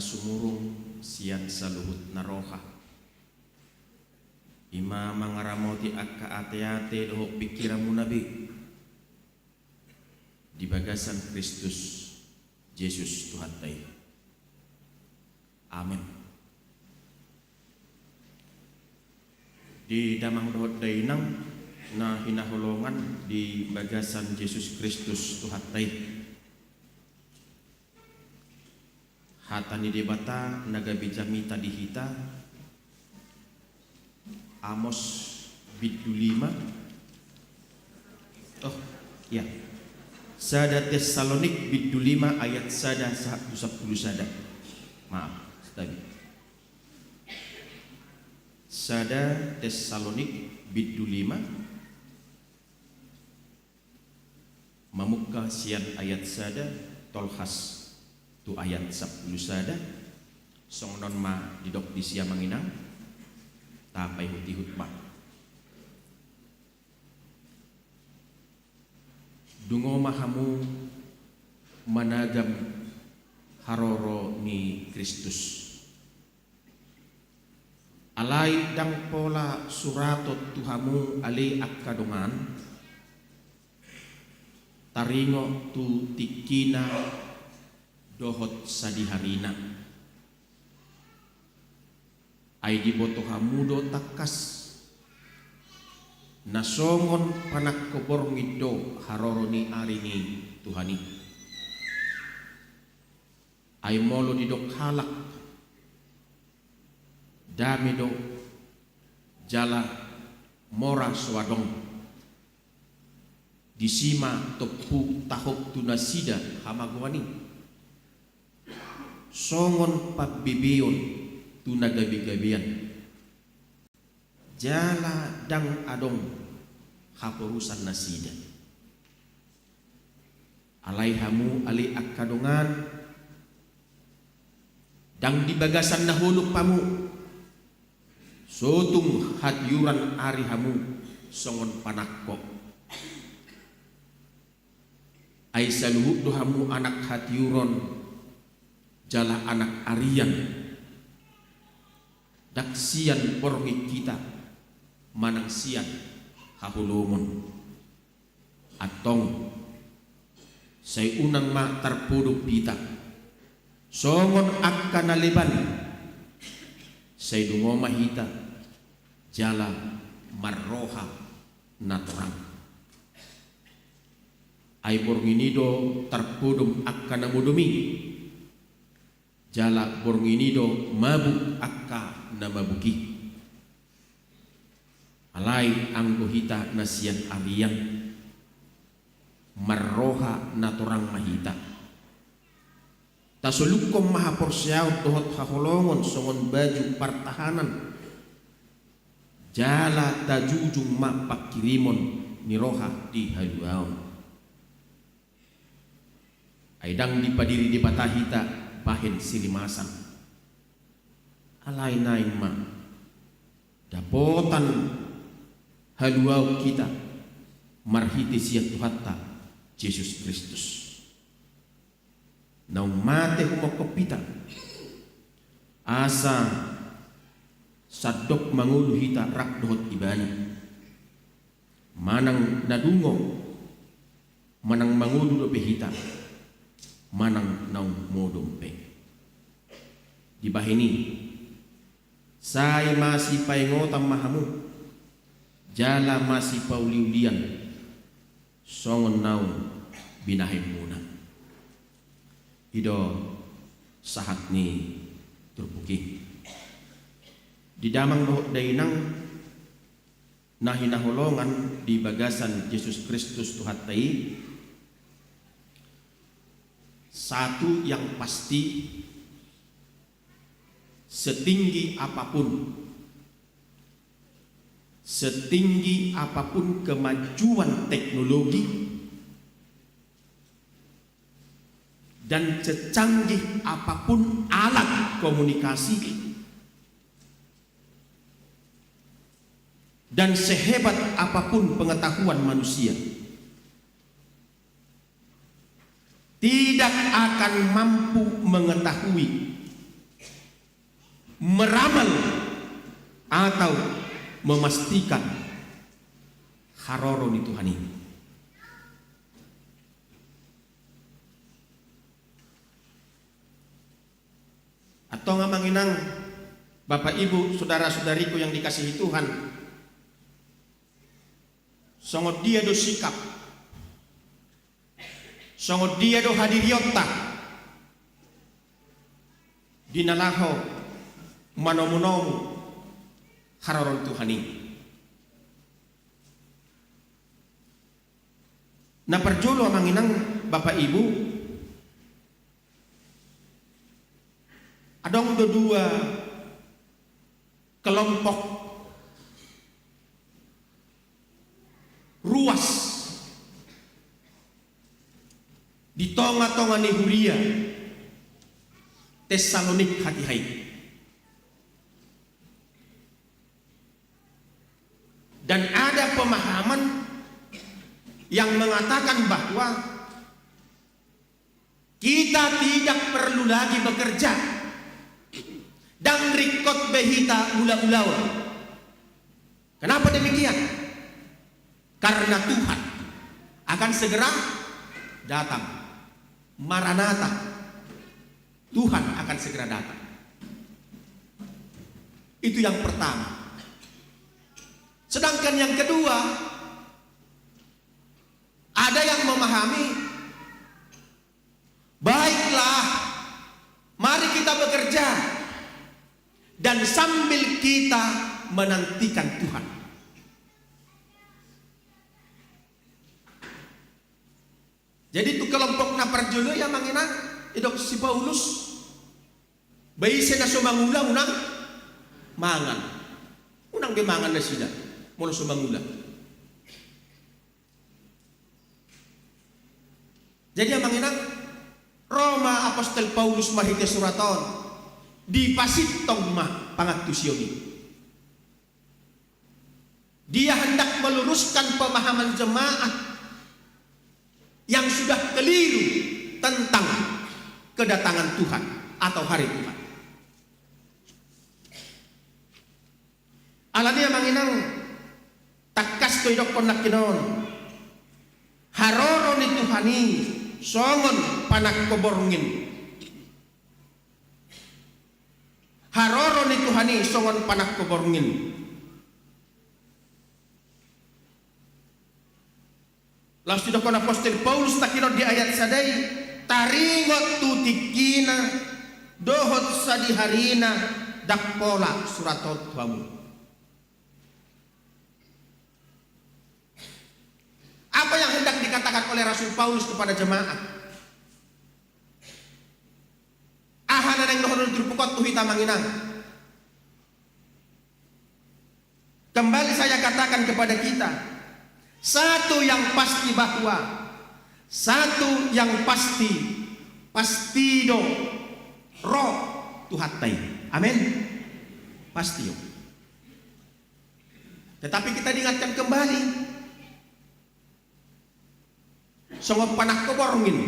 nasumurung sian saluhut naroha. Ima mangaramoti akka ate-ate dohok pikiramu nabi di bagasan Kristus Yesus Tuhan tai. Amin. Di damang dohot dainang na hinaholongan di bagasan Yesus Kristus Tuhan tai. Hatani debata nagabijami tadi hita Amos bidu 5. Oh ya, Sada Tesalonik bidu 5 ayat sada 110 sada. Maaf, tadi. Sada Tesalonik bidu 5 mamuka sian ayat sada tolhas tu ayat 10 sada song non ma didok di sia manginang tapai huti hutbah. Dungo mahamu managam haroro ni Kristus. Alai dang pola suratot tuhamu ali akkadongan taringo tu tikina dohot sadiharina. Ai di boto hamudo takas nasongon panak kobor ngido haroroni arini Tuhani. Ai molo didok halak damido jala mora swadong disima topu tahok tunasida hamagwani songon pabibion tunagabi-gabian jala dang adong hapurusan nasida alaihamu ali akkadongan dang di bagasan nahuluk pamu sotung hadyuran arihamu songon panakko ai saluhuk dohamu anak hadyuron jala anak arian dak sian porngi kita manang sian hahulungon atong say unang ma tarpuduk kita songon akka naliban say dungo mahita jala marroha naturang ay pornginido tarpudum akka namudumi jala pornginido mabuk akka namabuki alai anggohita nasian arian marroha naturang mahita tasulukom mahaporsyaw dohot haholongon songon baju pertahanan jala tajujung mapakirimon niroha di haluaon aidang dipadiri di batahita bahen silimasan alai naing ma dapotan haluau kita marhiti siat Tuhatta Yesus Kristus naung mate humokopita asa sadok mangulu hita rak dohot ibani manang nadungo manang mangulu dope hita manang naung modompe di bahini saya masih paingotam mahamu jala masih pauliulian songon naung binahim muna ido sahat ni turpuki di damang dohot dainang nahinaholongan di bagasan Yesus Kristus Tuhatai satu yang pasti setinggi apapun kemajuan teknologi dan secanggih apapun alat komunikasi dan sehebat apapun pengetahuan manusia tidak akan mampu mengetahui meramal atau memastikan haroro ni Tuhan ini. Atau ngamanginang Bapak Ibu, saudara-saudariku yang dikasihi Tuhan, songot dia do sikap, songot dia do hadiriyota, dinalaho manomunomu haroron Tuhan ini. Nah perjolo manginang Bapak Ibu, adong dua kelompok ruas di tonga-tonga ni Huria Tesalonik hati-hai. Dan ada pemahaman yang mengatakan bahwa kita tidak perlu lagi bekerja dan rikot behita ula-ulawa. Kenapa demikian? Karena Tuhan akan segera datang. Maranatha, Tuhan akan segera datang. Itu yang pertama. Sedangkan yang kedua, ada yang memahami, baiklah, mari kita bekerja dan sambil kita menantikan Tuhan. Jadi itu kelompok naparjolo yang mengenang idok si Paulus bayi sena sumangula unang mangan unang ge mangan na sila mula sumangula. Jadi yang mengenang Roma Apostol Paulus mahite suraton di pasitong ma pangatusiyoni. Dia hendak meluruskan pemahaman jemaat yang sudah keliru tentang kedatangan Tuhan atau hari Tuhan. Alania manginang takas to idok konakinon haroro ni Tuhani songon panak koborngin. Haroro ni Tuhani songon panak koborngin. Lalu sudah kona Apostol Paulus takino di ayat sadai taringot tutikina dohot sadiharina dakpola suratot kamu. Apa yang hendak dikatakan oleh Rasul Paulus kepada jemaat? Ahana yang dohon terpukot tuhita manginang. Kembali saya katakan kepada kita, satu yang pasti bahwa satu yang pasti do roh Tuhatai. Amin. Pasti yo. Tetapi kita diingatkan kembali songop panak keborngin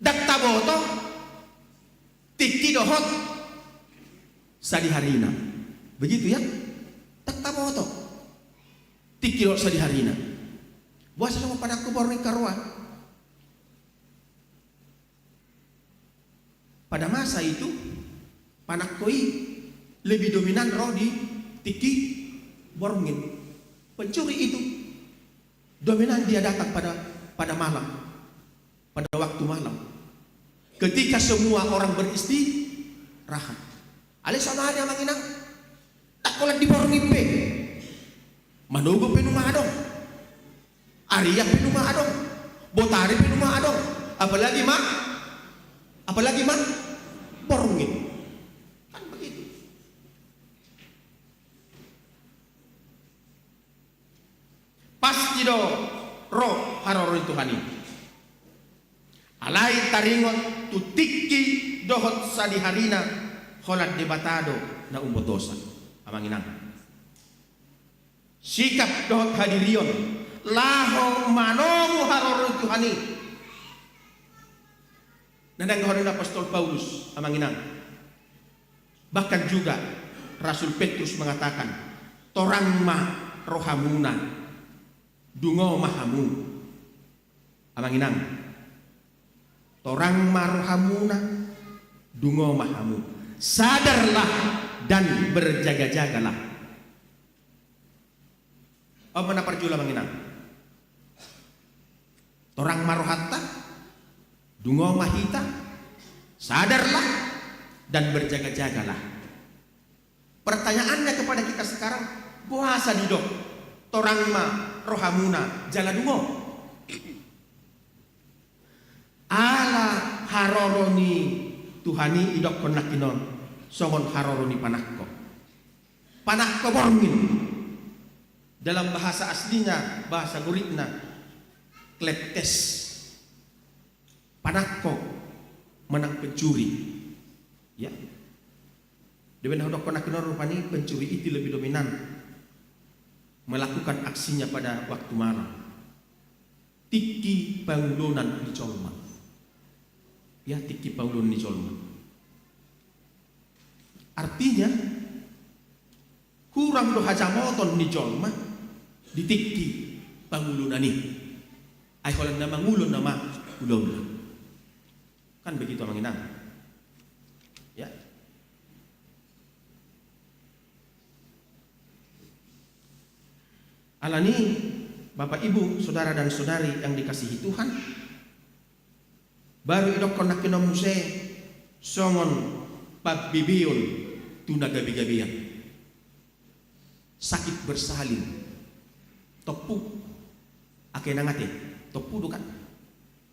dak taboto tiki dohot sadiharina. Begitu ya? Tak taboto tiki dohot sadiharina. Buasa songop panak keborngin karwa. Pada masa itu panak koi lebih dominan roh di tiki borngin. Pencuri itu dominan dia datang pada malam, pada waktu malam, ketika semua orang beristirahat. Ale sama ada manginang tak kolat di borngin pe, manugo penuma adong, Arya penuma adong, Botari penuma adong, apalagi borngin. Kan begitu. Pasti do roh haroro Tuhan ini. Alai taringon tutiki dohot sadiharina holat debatado na umbotosa. Amanginang. Sikap dohot hadirion laho manomu haroro Tuhan ini. Nandang kahorong Apostol Paulus amanginang. Bahkan juga Rasul Petrus mengatakan, torang ma rohamuna dungo mahamu. Amanginang. Torang ma rohamuna dungo mahamu. Sadarlah dan berjaga-jagalah. Mana perjula manginang. Torang marohatta dungo mahita. Sadarlah dan berjaga-jagalah. Pertanyaannya kepada kita sekarang, puasa didok torang ma rohamuna jala dungo. Ala haroroni Tuhani idok konakinon songon haroroni panakko. Panakko bormin. Dalam bahasa aslinya, bahasa gurikna, kleptes. Panakko menang pencuri. Ya. Dengan hodok konakinon rupani pencuri itu lebih dominan melakukan aksinya pada waktu malam. Tiki panglonan di colma. Ya, tiki paulun di colma. Artinya kurang do hajamoton di colma di tiki pangulunani. Ay holan nama ngulun nama ulun. Kan begitu amanginang. Ya. Alani Bapak Ibu, saudara dan saudari yang dikasihi Tuhan, baru idok konak kino muse songon pagbibiyon tunagabi-gabiyan. Sakit bersalin, topu, ake nangate, topu do kan,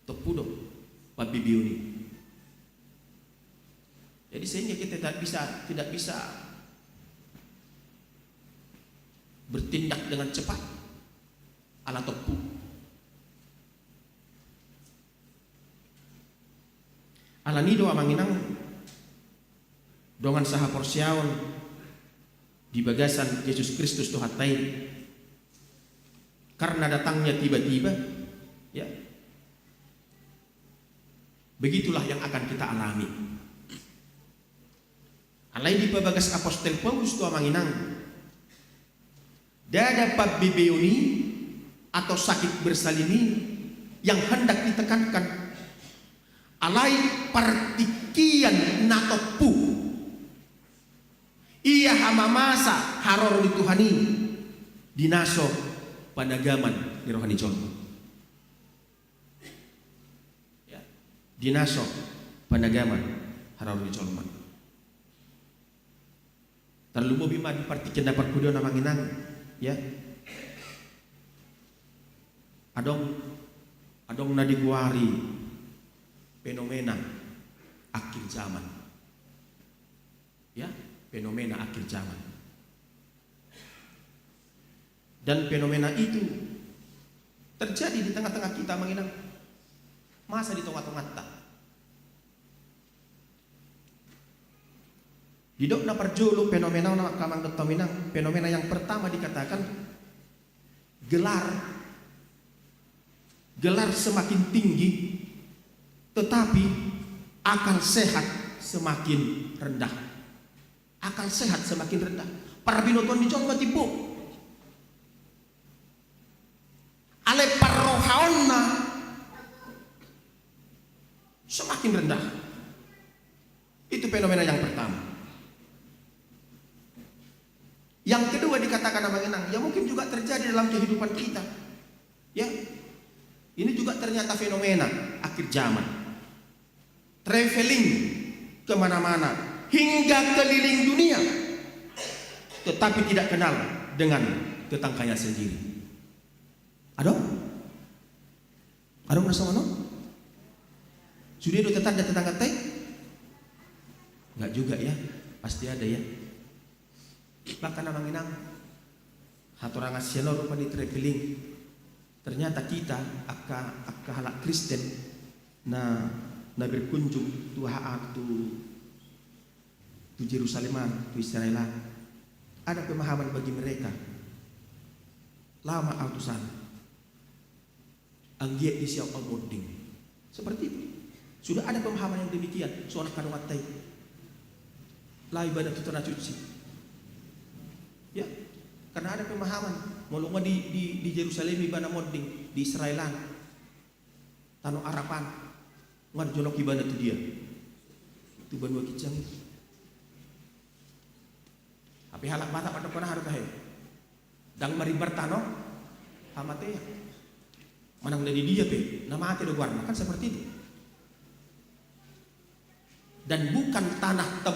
topu do pagbibiyon. Jadi sehingga kita tidak bisa bertindak dengan cepat ala topu. Ala nido amanginang dongan saha porsiaon di bagasan Yesus Kristus Tuhatai karena datangnya tiba-tiba, ya. Begitulah yang akan kita alami. Alai di bagas Apostol Paulus tu amanginang dada pabbibiuni atau sakit bersalini yang hendak ditekankan alai partikian natopu ia hamamasa haror di Tuhani dinaso panagaman di rohani colma, ya, dinaso panagaman haror di colma. Terlalu bima di partikian dapat kudo namanginang, ya. Adong nadiguari fenomena akhir zaman, ya, fenomena akhir zaman. Dan fenomena itu terjadi di tengah-tengah kita menginang. Masa di tengah-tengah tak didok na perjulu fenomena na kamang dotominang. Fenomena yang pertama dikatakan gelar semakin tinggi tetapi akal sehat semakin rendah. Akal sehat semakin rendah. Para binoton di colma tipu ale parrohaonna semakin rendah. Itu fenomena yang pertama. Yang kedua dikatakan amanginang, ya mungkin juga terjadi dalam kehidupan kita. Ya, ini juga ternyata fenomena akhir zaman. Traveling kemana-mana hingga keliling dunia, tetapi tidak kenal dengan tetangganya sendiri. Aduh merasa mana? Sudah ada tetangga teh? Enggak juga ya, pasti ada ya. Bahkan amanginang hatorang asyano rupa di traveling. Ternyata kita akka halak Kristen na berkunjung tu Jerusaleman, tu Israel. Ada pemahaman bagi mereka lama autusan anggiat di siap onboarding seperti itu. Sudah ada pemahaman yang demikian. Soal kandung atai. Lai ibadah tutana cuci. Ya, karena ada pemahaman. Molonga di Yerusalem ibadah modding di Israelan. Tano Arapan. Ngan jonok ibadah tu dia. Itu banua kicang. Tapi halak mata pada kona harus kahel. Dang maribar tano amate ya. Manang dari dia pe, nama ate do warna kan seperti itu. Dan bukan tanah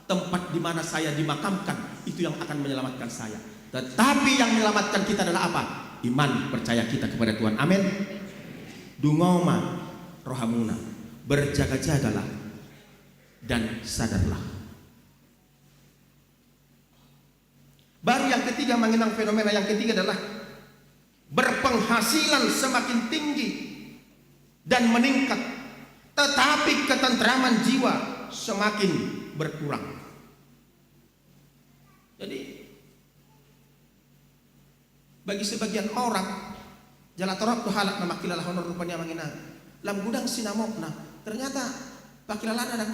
tempat di mana saya dimakamkan itu yang akan menyelamatkan saya. Tetapi yang menyelamatkan kita adalah apa? Iman, percaya kita kepada Tuhan. Amin. Dungoma rohamuna, berjaga-jagalah dan sadarlah. Baru yang ketiga, mengenang fenomena yang ketiga adalah berpenghasilan semakin tinggi dan meningkat, tetapi ketentraman jiwa semakin berkurang. Jadi bagi sebagian orang jala torok tu halak na makilala honor rupanya mangina lam gudang sinamokna ternyata pakilalan ada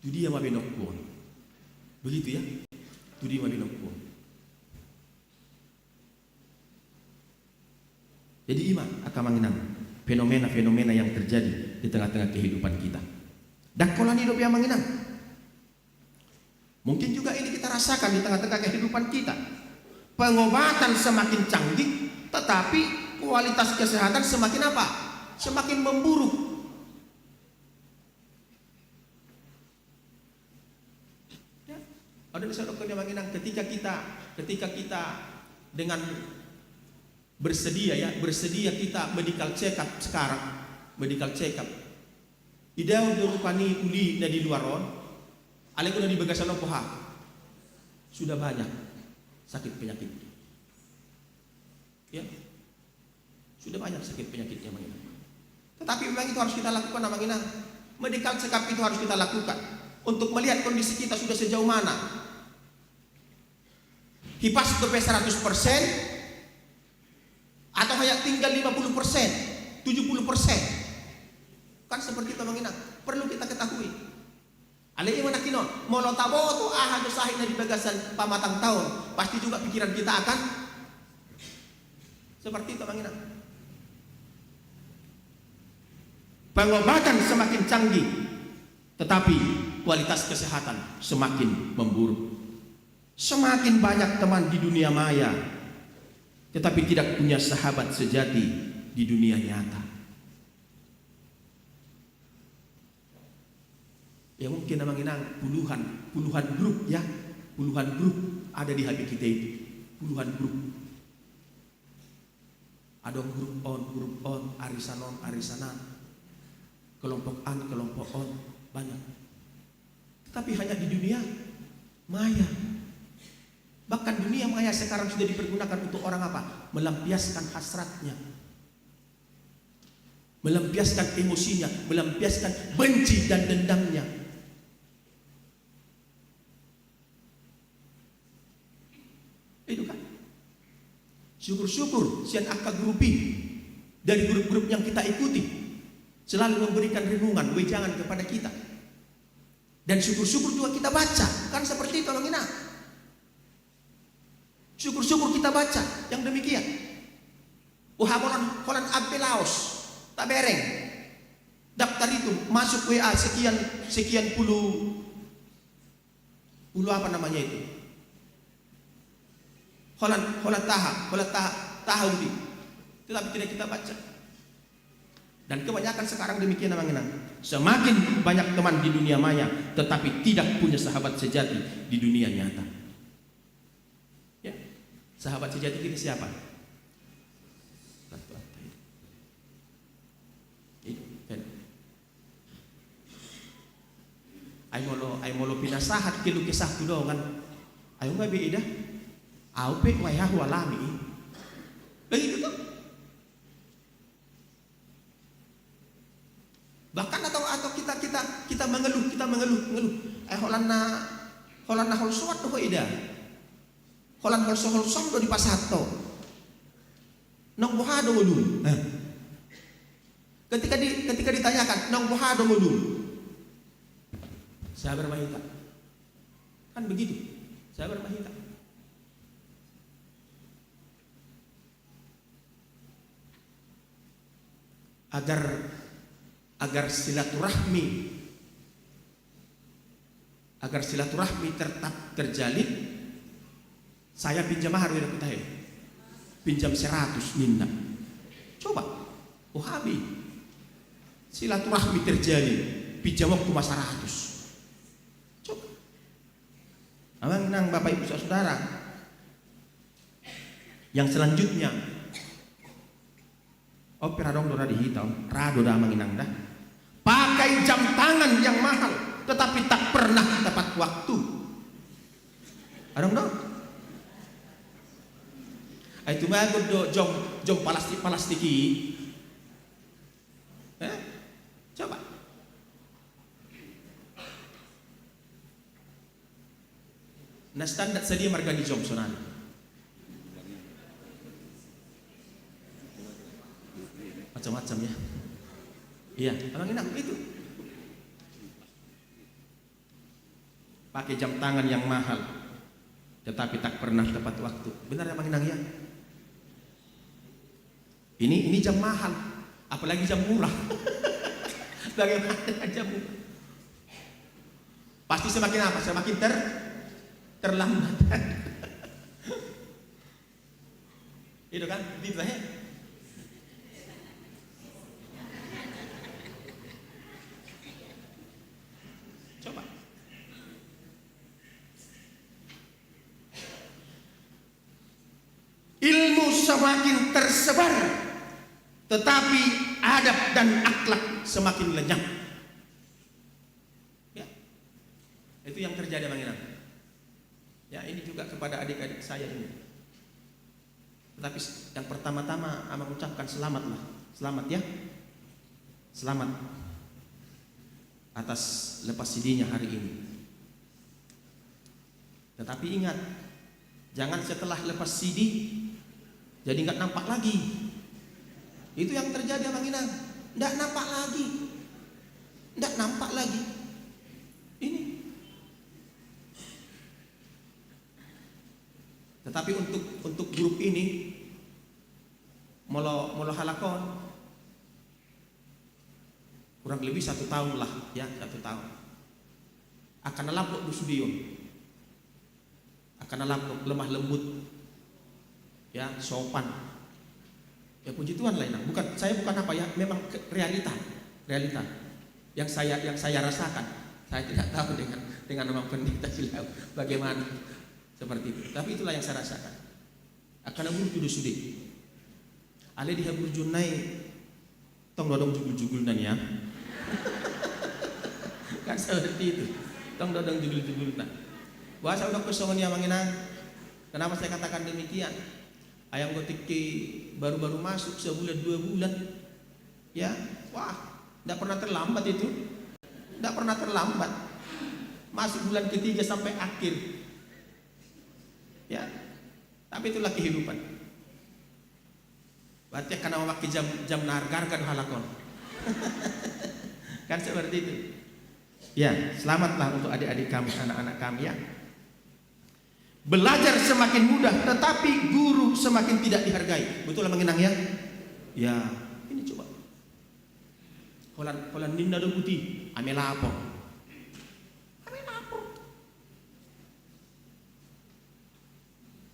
tu dia mabinokkuon. Begitu ya, tu dia mabinokkuon. Jadi iman akan mengenang fenomena-fenomena yang terjadi di tengah-tengah kehidupan kita. Dakolan hidup yang mengenang. Mungkin juga ini kita rasakan di tengah-tengah kehidupan kita. Pengobatan semakin canggih, tetapi kualitas kesehatan semakin apa? Semakin memburuk. Ada di dokter yang mengenang ketika kita dengan bersedia kita medical check up sekarang, medical check up. Idau dorupani uli na di luaron, alego na di bagasan poha. Sudah banyak sakit penyakit. Ya. Sudah banyak sakit penyakitnya mengenang. Tetapi memang itu harus kita lakukan mengenang. Medical check up itu harus kita lakukan untuk melihat kondisi kita sudah sejauh mana. Hipas sampai 100% atau hanya tinggal 50%, 70%. Kan seperti itu mengingat. Perlu kita ketahui. Alih mana kino, molo tabo tu ahadu sahih na di bagasan pamatang tahun, pasti juga pikiran kita akan seperti itu mengingat. Pengobatan semakin canggih, tetapi kualitas kesehatan semakin memburuk. Semakin banyak teman di dunia maya, tetapi tidak punya sahabat sejati di dunia nyata. Ya mungkin mengenang puluhan grup ya, puluhan grup ada di hati kita itu, puluhan grup. Ada grup on, arisanan, kelompok on, banyak. Tetapi hanya di dunia maya. Bahkan dunia maya sekarang sudah dipergunakan untuk orang apa? Melampiaskan hasratnya, melampiaskan emosinya, melampiaskan benci dan dendamnya. Itu kan. Syukur-syukur sian akka grupi dari grup-grup yang kita ikuti selalu memberikan renungan, wejangan kepada kita. Dan syukur-syukur juga kita baca, kan seperti itu mengingat. Syukur-syukur kita baca yang demikian. Holan abelaos tak bereng. Daftar itu masuk WA sekian puluh apa namanya itu? Holan tahu di. Tetapi tidak kita baca. Dan kebanyakan sekarang demikian mengenang. Semakin banyak teman di dunia maya, tetapi tidak punya sahabat sejati di dunia nyata. Sahabat sejati kita siapa? Ay molo pinasahat kilo kisah tu do kan. Ayo nggak beda. Aupe wayah walami. Begitu tuh. Bahkan atau kita mengeluh. Holan na hol suat do ida. Holan hol som do di pasato. Nang buhado mo dulu. Ketika ditanyakan, nang buhado mo dulu. Sabar mahita. Kan begitu. Sabar mahita. Agar silaturahmi tetap terjalin, saya pinjam mahar udah kutahe. Pinjam 100 minta. Coba, habi. Silaturahmi terjalin, pinjam aku 100. Coba. Amang nang Bapak Ibu Saudara. Yang selanjutnya, opera dong dora dihitam, rado dah manginang dah. Pakai jam tangan yang mahal, tetapi tak pernah dapat waktu. Adong dong. Itu bagus do jom palastiki. Coba. Nah standar sedia marga di jom sonan. Macam-macam ya. Iya, abang enak itu. Pakai jam tangan yang mahal, tetapi tak pernah tepat waktu. Benar ya Bang Inang ya? Ini jam mahal, apalagi jam murah. Bagaimana jam murah? Pasti semakin apa? Semakin terlambat. Itu kan? Gitu ya. Coba. Ilmu semakin tersebar, tetapi adab dan akhlak semakin lenyap. Ya, itu yang terjadi Bang Inang. Ya, ini juga kepada adik-adik saya ini. Tetapi yang pertama-tama Abang ucapkan selamatlah, selamat ya, selamat atas lepas CD-nya hari ini. Tetapi ingat, jangan setelah lepas CD jadi nggak nampak lagi. Itu yang terjadi Bang Inang. Nggak nampak lagi. Nggak nampak lagi. Ini. Tetapi untuk grup ini molo halakon kurang lebih 1 tahun lah ya, 1 tahun. Akan lampok di studio. Akan lampok lemah lembut. Ya, sopan. Ya puji Tuhan lah, bukan saya bukan apa ya, memang realita yang saya rasakan. Saya tidak tahu dengan Bang Pendeta Silau bagaimana seperti itu, tapi itulah yang saya rasakan. Akan abur judu sudi ale dihabur junai tong dodong jugul-jugul nan ya. Kan seperti itu, tong dodong jugul-jugul nan. Bahasa udah kesongan ya manginang. Kenapa saya katakan demikian? Ayam gotiki baru-baru masuk sebulan 2 bulan, ya, wah, tidak pernah terlambat itu, tidak pernah terlambat, masuk bulan ketiga sampai akhir, ya, tapi itulah kehidupan. Berarti karena memakai jam nargar kan halakon, kan seperti itu. Ya, selamatlah untuk adik-adik kami, anak-anak kami ya. Belajar semakin mudah, tetapi guru semakin tidak dihargai. Betul lah mengenang ya? Ya, ini coba. Holan ninda do putih, ame lapo.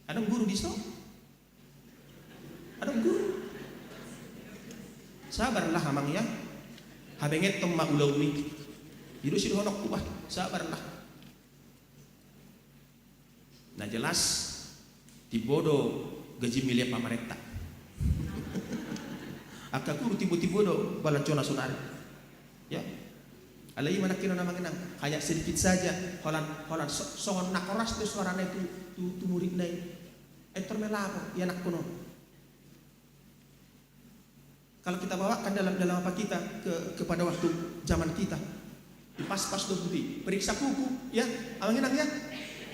Ada guru di so? Ada guru. Sabarlah amang ya. Habenget tong maulawi. Hidup sih honok kubah. Sabarlah. Nah jelas tibodo gaji milik pamarenta. Akaku tibo-tibodo balancona sonari. Ya. Alai mana kira nama kenang? Kayak sedikit saja. Holan songon nakoras tu suaranya tu murid nai. Entor melapo ya nak kuno. Kalau kita bawakan dalam apa kita kepada waktu zaman kita, pas-pas do putih, periksa kuku, ya, amanginang ya.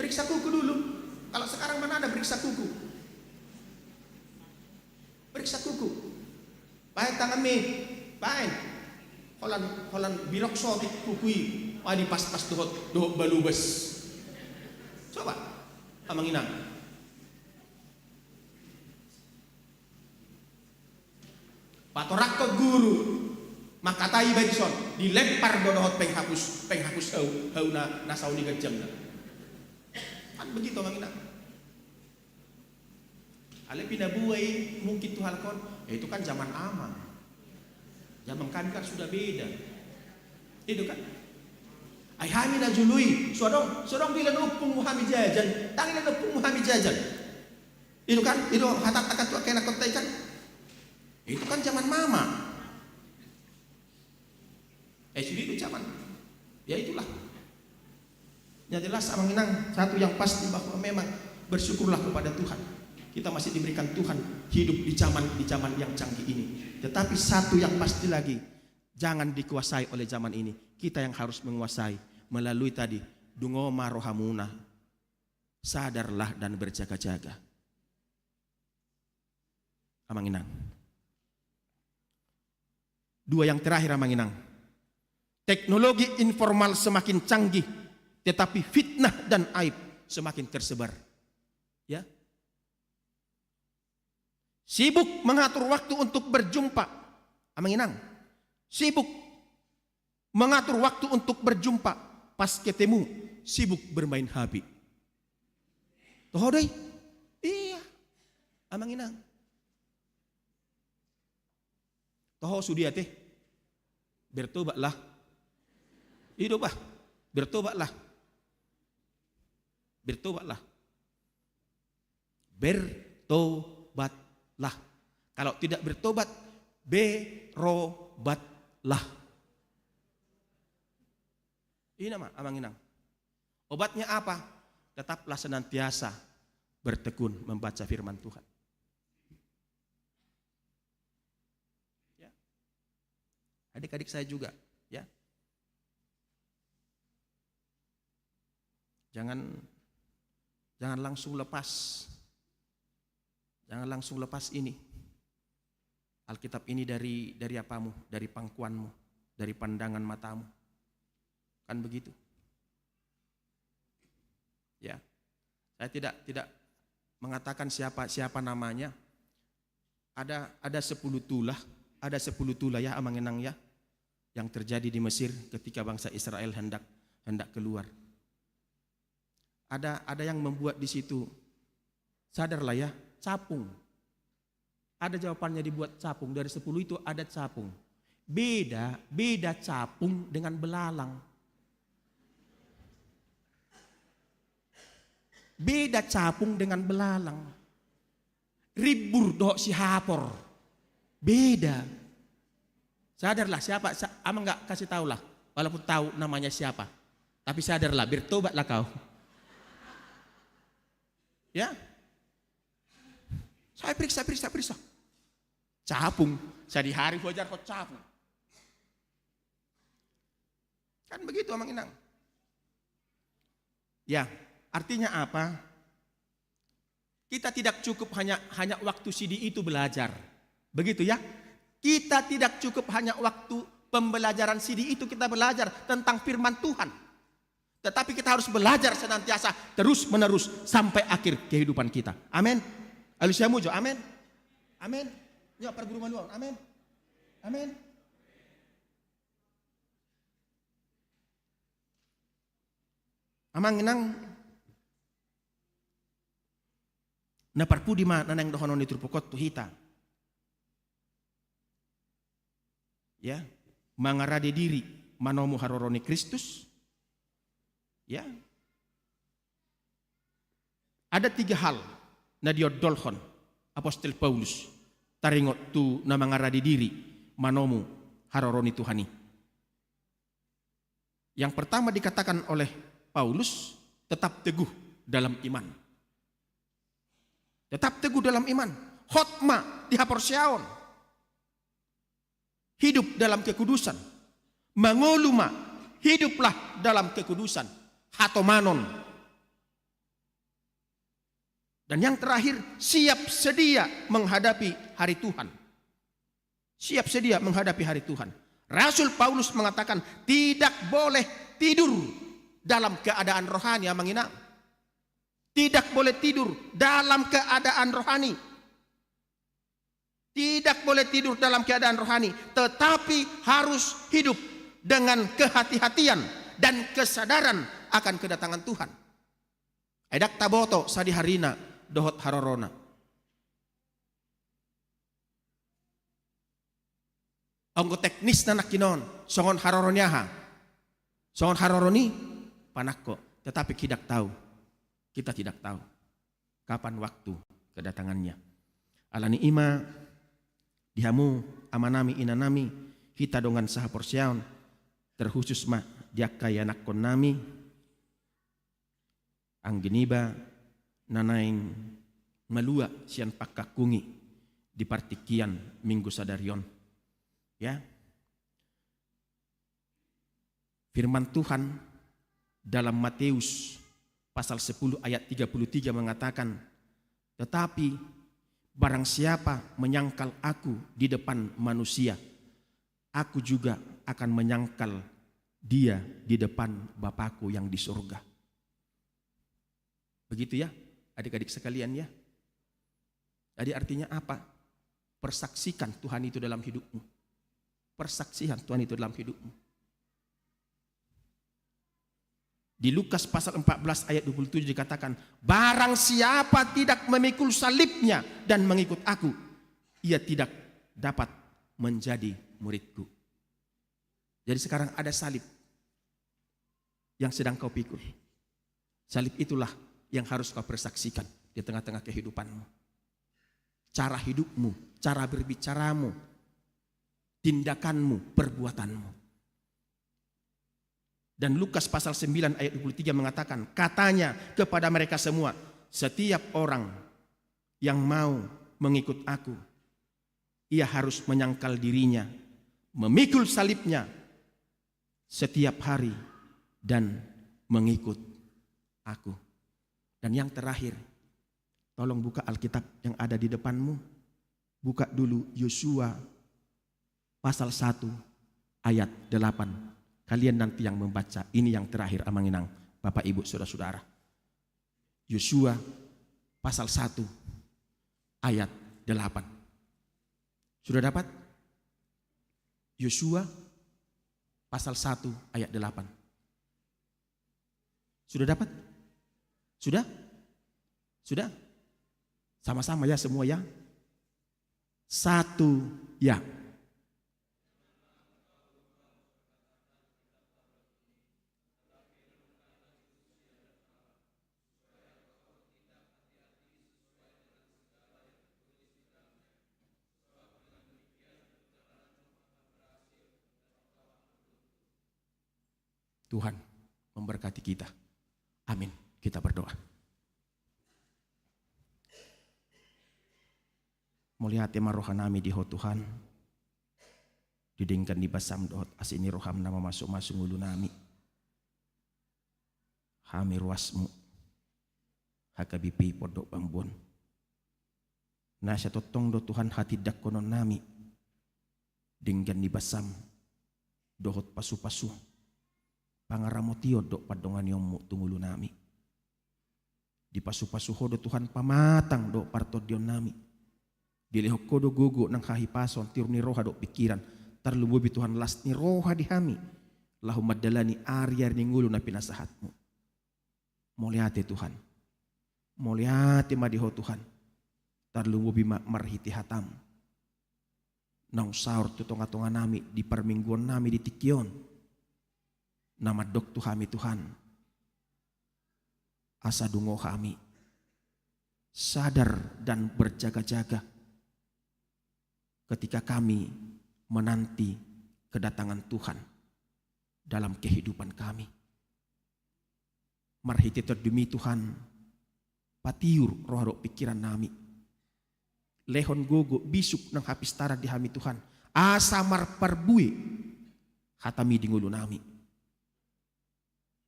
Periksa kuku dulu. Kalau sekarang mana ada periksa kuku? Periksa kuku. Pahen tangan me. Pahen. Holan birok sotik kukui. Di pas-pas dohot balubes. Coba. Amang inang. Patorak ke guru. Makatai Benson dilempar donohot penghapus hau na sauni gejam na. Kan begitu Mang Inang. Ale pinabuhay mungkin Tuhan kon, itu kan zaman ama. Zaman kami kan sudah beda. Itu kan. Ay hami na jului, sodong dilan upung muhami jajan, tangin na upung muhami jajan. Itu kan, itu hatak takat tu kena kontai kan. Itu kan zaman mama. Sudah itu zaman. Ya itulah. Yang jelas Amang Inang, satu yang pasti bahwa memang bersyukurlah kepada Tuhan. Kita masih diberikan Tuhan hidup di zaman yang canggih ini. Tetapi satu yang pasti lagi, jangan dikuasai oleh zaman ini. Kita yang harus menguasai melalui tadi dungoma rohamuna. Sadarlah dan berjaga-jaga. Amang Inang. Dua yang terakhir Amang Inang. Teknologi informal semakin canggih, tetapi fitnah dan aib semakin tersebar. Ya. Sibuk mengatur waktu untuk berjumpa. Amang Inang. Sibuk mengatur waktu untuk berjumpa. Pas ketemu, sibuk bermain HP. Toh deh. Iya. Amang Inang. Toh sudia teh. Bertobatlah. Hidup bah, bertobatlah. Bertobatlah. Bertobatlah. Kalau tidak bertobat, berobatlah. Ini nama Amang Inang. Obatnya apa? Tetaplah senantiasa bertekun membaca firman Tuhan. Ya. Adik-adik saya juga, ya. Jangan langsung lepas. Jangan langsung lepas ini. Alkitab ini dari apamu, dari pangkuanmu, dari pandangan matamu. Kan begitu. Ya. Saya tidak mengatakan siapa namanya. Ada 10 tulah ya Amang Inang ya yang terjadi di Mesir ketika bangsa Israel hendak keluar. Ada yang membuat di situ, sadarlah ya, capung. Ada jawabannya dibuat capung. Dari 10 itu ada capung. Beda capung dengan belalang. Beda capung dengan belalang. Ribur doh si hapor. Beda. Sadarlah siapa, Amang nggak kasih tahu lah, walaupun tahu namanya siapa. Tapi sadarlah, bertobatlah kau. Ya, saya periksa. Capung, saya di hari fajar kok capung. Kan begitu Amang Inang. Ya, artinya apa? Kita tidak cukup hanya waktu CD itu belajar. Begitu ya. Kita tidak cukup hanya waktu pembelajaran CD itu kita belajar tentang firman Tuhan. Tetapi kita harus belajar senantiasa terus menerus sampai akhir kehidupan kita. Amin. Alusia mujo. Amin. Amin. Ya para guru manual. Amin. Amin. Amang Inang na parpudi ma nanang dohonon ni turpokot tuhita. Ya, mangarade diri manomu haroroni Kristus. Ya. Ada 3 hal na diodolhon Apostel Paulus taringot tu na mangaradi diri manomu haroroni Tuhani. Yang pertama dikatakan oleh Paulus, tetap teguh dalam iman. Tetap teguh dalam iman. Hotma dihaporsiaon. Hidup dalam kekudusan. Mangoluma, hiduplah dalam kekudusan. Hatomanon. Dan yang terakhir, siap sedia menghadapi hari Tuhan. Siap sedia menghadapi hari Tuhan. Rasul Paulus mengatakan tidak boleh tidur dalam keadaan rohani, Amang Inang. Tidak boleh tidur dalam keadaan rohani. Tidak boleh tidur dalam keadaan rohani, tetapi harus hidup dengan kehati-hatian dan kesadaran akan kedatangan Tuhan. Edak taboto sadi harina dohot harorona. Ongko teknis nanak kinon songon haroronyaha. Songon haroroni panakko, tetapi kita tidak tahu kapan waktu kedatangannya. Alani ima dihamu amanami inanami kita dongan saha porsiaon terkhusus mah diakai anak kon nami ang geniba nanaing malua sian pakakungi di partikian minggu sadarion. Ya, firman Tuhan dalam Matius pasal 10 ayat 33 mengatakan, tetapi barang siapa menyangkal aku di depan manusia, aku juga akan menyangkal dia di depan Bapakku yang di surga. Begitu ya adik-adik sekalian ya. Jadi artinya apa? Persaksikan Tuhan itu dalam hidupmu. Persaksikan Tuhan itu dalam hidupmu. Di Lukas pasal 14 ayat 27 dikatakan, barang siapa tidak memikul salibnya dan mengikut aku, ia tidak dapat menjadi muridku. Jadi sekarang ada salib yang sedang kau pikul. Salib itulah yang harus kau persaksikan di tengah-tengah kehidupanmu. Cara hidupmu, cara berbicaramu, tindakanmu, perbuatanmu. Dan Lukas pasal 9 ayat 23 mengatakan, katanya kepada mereka semua, setiap orang yang mau mengikut aku, ia harus menyangkal dirinya, memikul salibnya setiap hari dan mengikut aku. Dan yang terakhir, tolong buka Alkitab yang ada di depanmu. Buka dulu Yosua pasal 1 ayat 8. Kalian nanti yang membaca, ini yang terakhir Amang Inang, Bapak Ibu Saudara-saudara. Yosua pasal 1 ayat 8. Sudah dapat? Yosua pasal 1 ayat 8. Sudah dapat? Sudah? Sudah? Sama-sama ya semua ya? 1 ya. Tuhan memberkati kita. Amin. Kita berdoa. Mulia tema rohanami di Tuhan. Didingkan di basam dohot asini roham nama masuk-masuk ulu nami. Hami ruasmu. Hakabipi podok bambun. Nasya totong do Tuhan hati dakonon nami. Dingkan di basam dohot pasu-pasu. Pangaramotio dok padongan yomu tumulu nami. Di pasu-pasu hodo Tuhan pamatang dok partodion nami. Dilehok kodo gogo nang kahipason tiruni roha dok pikiran. Tarlububi Tuhan las ni roha dihami. Lahu madalani aryar ningulu na pinasahatmu. Moliate Tuhan. Moliate madiho Tuhan. Tarlububi marhiti hatam. Nang saur tutonga-tonga nami di permingguan nami di tikion. Nama dok Tuhami Tuhan. Asa dungo kami. Sadar dan berjaga-jaga. Ketika kami menanti kedatangan Tuhan dalam kehidupan kami. Marhiti terdemi Tuhan. Patiur roh pikiran nami. Lehon gogo bisuk nang hapistara di hami Tuhan. Asa marparbui. Hatami dingulu nami.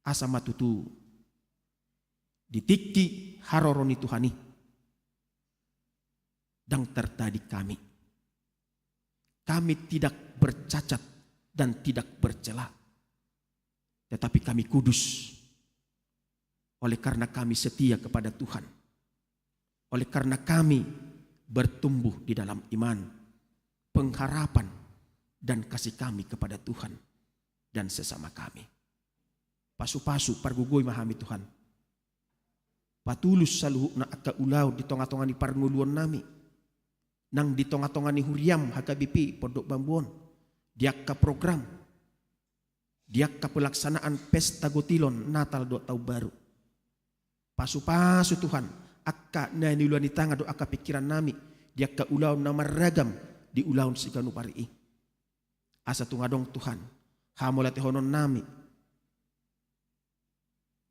Asa matutu ditikti haroroni Tuhani dan tertadi kami. Kami tidak bercacat dan tidak bercela, tetapi kami kudus. Oleh karena kami setia kepada Tuhan. Oleh karena kami bertumbuh di dalam iman, pengharapan, dan kasih kami kepada Tuhan dan sesama kami. Pasu-pasu pargugoi mahami Tuhan. Patulus saluhuk na akka ulaw di tonga-tonga ni parnguluan nami. Nang di tonga-tonga ni huriam HKBP Pondok Bambuon. Diak ka program. Diak ka pelaksanaan pesta gotilon Natal do Tahun Baru. Pasu-pasu Tuhan. Akka na niluan ni tanga do akka pikiran nami. Diak ka ulaw na maragam di ulaw siganu pari. Asa tungadong Tuhan. Hamolate honon nami.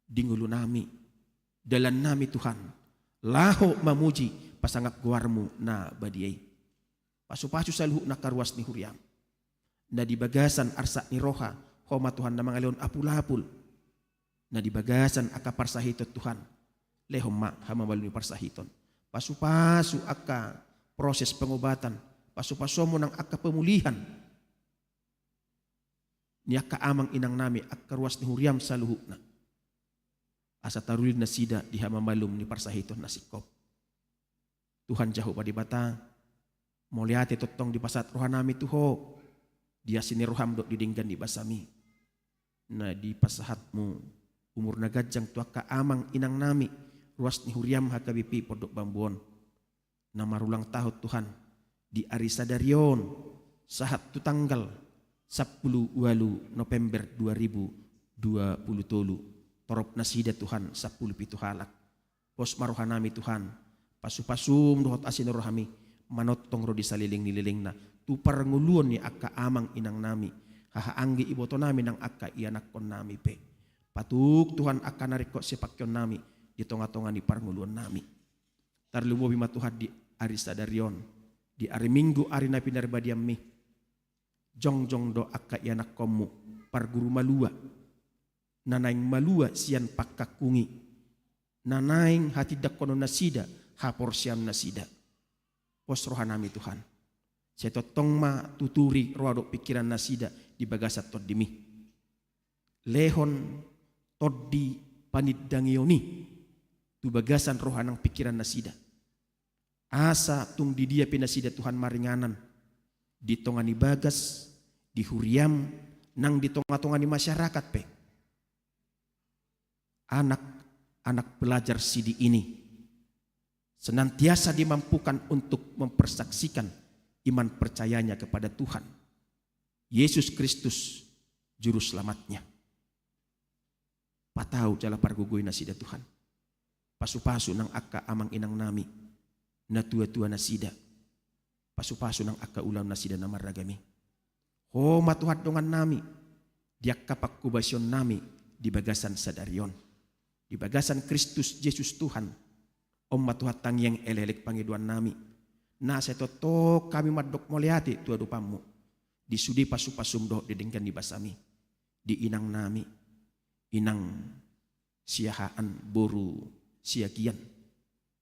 Dingulu nami. Dalan nami Tuhan. Laho mamuji pasangap guarmu na badiay. Pasu-pasu saluhu na karwas ni huriam. Na di bagasan arsa ni roha. Homa Tuhan na mga leon apul-apul. Na di bagasan aka parsahitot Tuhan. Lehoma hamabalu ni parsahiton. Pasu-pasu aka proses pengobatan. Pasu-pasu mo ng aka pemulihan. Ni aka amang inang nami aka ruas ni huriam saluhu na. Asa tarulid na sida di hamamalum ni parsahiton na sikop. Tuhan jauh pa di bata. Moliate totong di pasat rohan nami tuho. Dia sini roham dok didinggan di basami. Na di pasahatmu umur nagajang tuaka amang inang nami. Ruas ni huriam HKBP Pondok Bambuon. Na marulang tahun Tuhan. Di Arisadarion. Sahat tu tanggal 10 November 2020. Torop nasida Tuhan 10 pitu halak. Pos maruhan nami Tuhan. Pasu-pasum dohot asin rohami. Manotong ro di saliling nililing na. Tupar nguluan ni akka amang inang nami. Hahaanggi iboto nami ng akka ianak kon nami pe. Patuk Tuhan akka nariko sepakyon nami. Di tonga-tonga ni parnguluan nami. Tarlumubi matuhad di Arisadarion. Di ari minggu ari na pinarbadiam mi. Jong-jong do akka ianak komu. Parguru malua. Nanaing malua siyan pakakungi. Nanaing hati dakono nasida. Hapor siam nasida. Pos rohan nami Tuhan. Setotong ma tuturi roado pikiran nasida. Di bagasat todimi. Lehon toddi paniddangioni. Tu bagasan rohanang pikiran nasida. Asa tung di dia pinasida Tuhan maringanan. Di tongani bagas. Di huriam. Nang di tonga-tonga ni masyarakat pe. Anak pelajar sidi ini senantiasa dimampukan untuk mempersaksikan iman percayanya kepada Tuhan Yesus Kristus juru selamatnya. Patau jala pargugoy nasida Tuhan. Pasu-pasu nang akka amang inang nami na tua-tua nasida. Pasu-pasu nang akka ulam nasida na maragami. Ho matuhat dongan nami diak kapak kubasyon nami di bagasan sadarion. Di bagasan Kristus Yesus Tuhan. Om matuhat tangyang elelek pangiduan nami. Na setoto kami madok moliati tua dupamu. Di sudi pasu-pasum do didengkan di basami. Di inang nami. Inang siahaan boru siagian.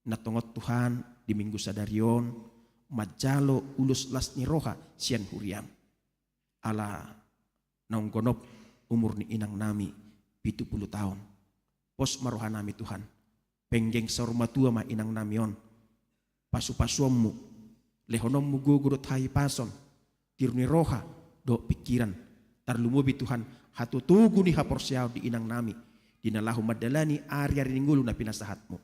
Natongot Tuhan di minggu sadarion. Majalo ulus las ni roha sian huriam. Ala naunggonop umur ni inang nami 70 tahun. Pos maruhan nami Tuhan. Penggeng saruma tua ma inang namion. Pasu-pasuammu. Lehonommu gugurut hai pason. Tiruni roha do pikiran. Tarlumubi Tuhan. Hatutugu ni haporsiaw di inang nami. Dinalahu madalani ari-ari ninggulu na pinasahatmu.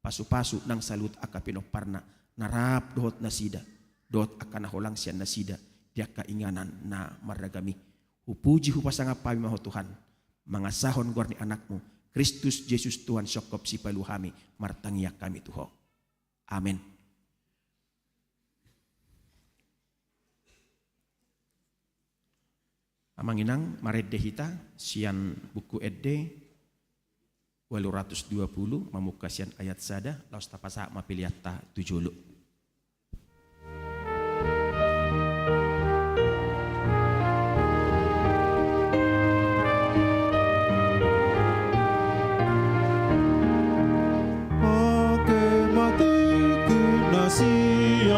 Pasu-pasu nang salut aka pinoparna. Narap dohot nasida. Dohot aka naholang siyan nasida. Dia kainganan na maragami. Hupuji hupasangapawi maho Tuhan. Mangasahon guar ni anakmu. Kristus Yesus Tuhan syokop si paluhami. Martangyak kami Tuho. Amin. Amanginang maredde hita sian buku edde 820 mamuka sian ayat sada laus tapasa mapiliatta 7. Sia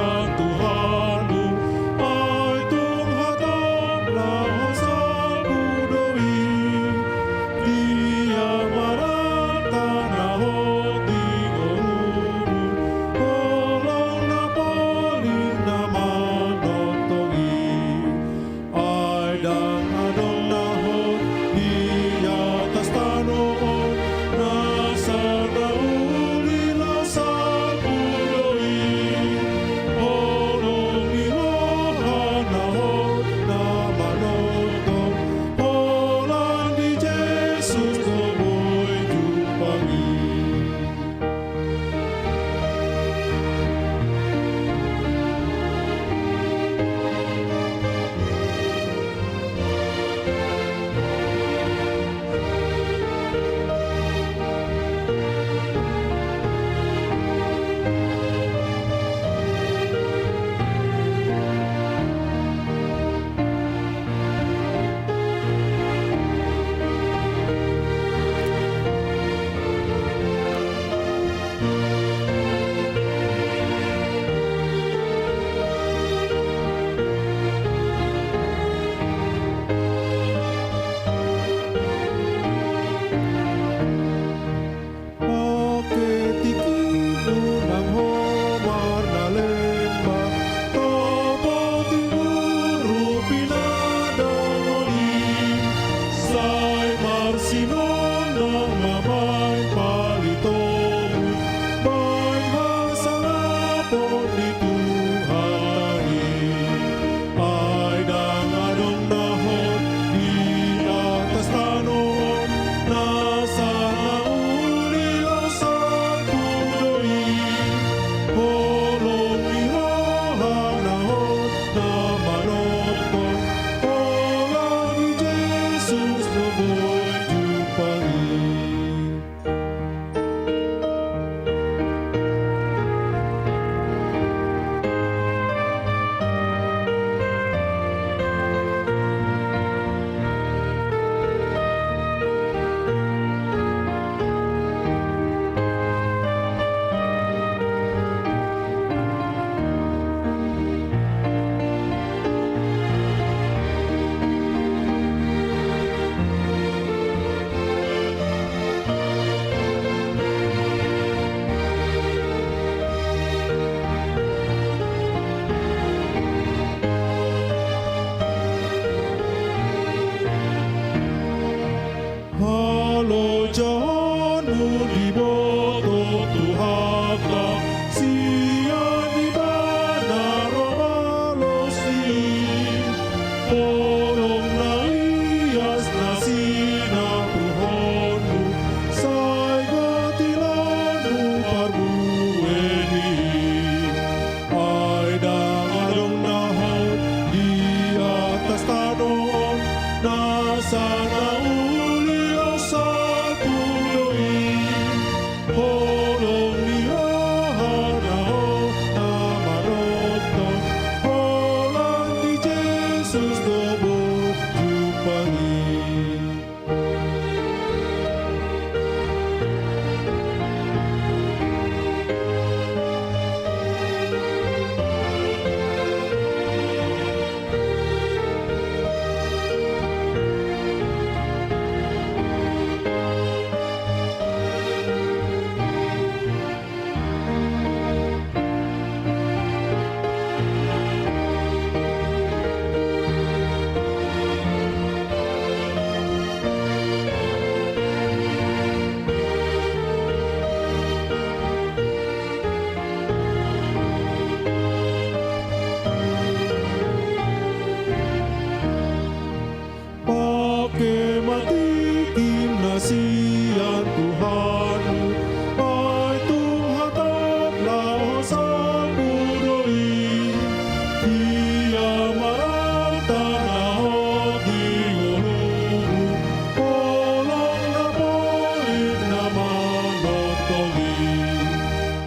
toli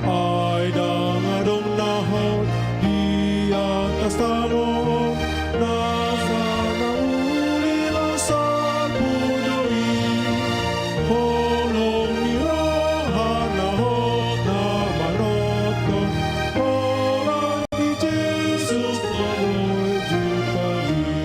ai dang adong nahon di atas tanah nasa na ulila sa budoi holong irahan nahon na manot ko orang di Jesus Lord Jupali.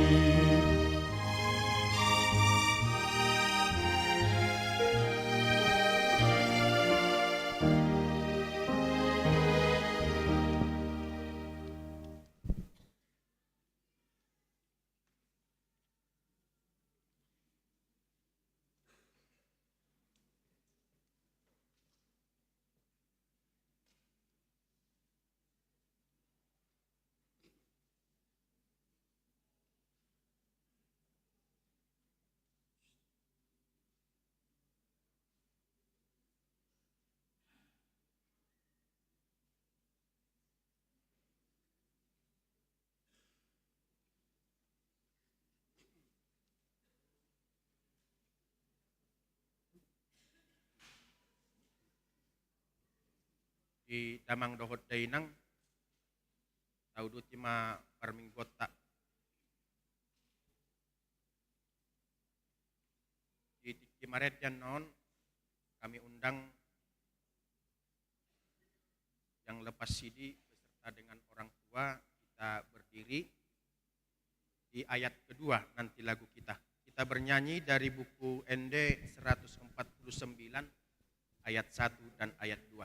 Di damang dohot dainang taudu tima parminggota di Kimaret yan noon kami undang yang lepas sidi beserta dengan orang tua kita berdiri di ayat kedua nanti lagu kita bernyanyi dari buku ND 149 ayat 1 dan ayat 2.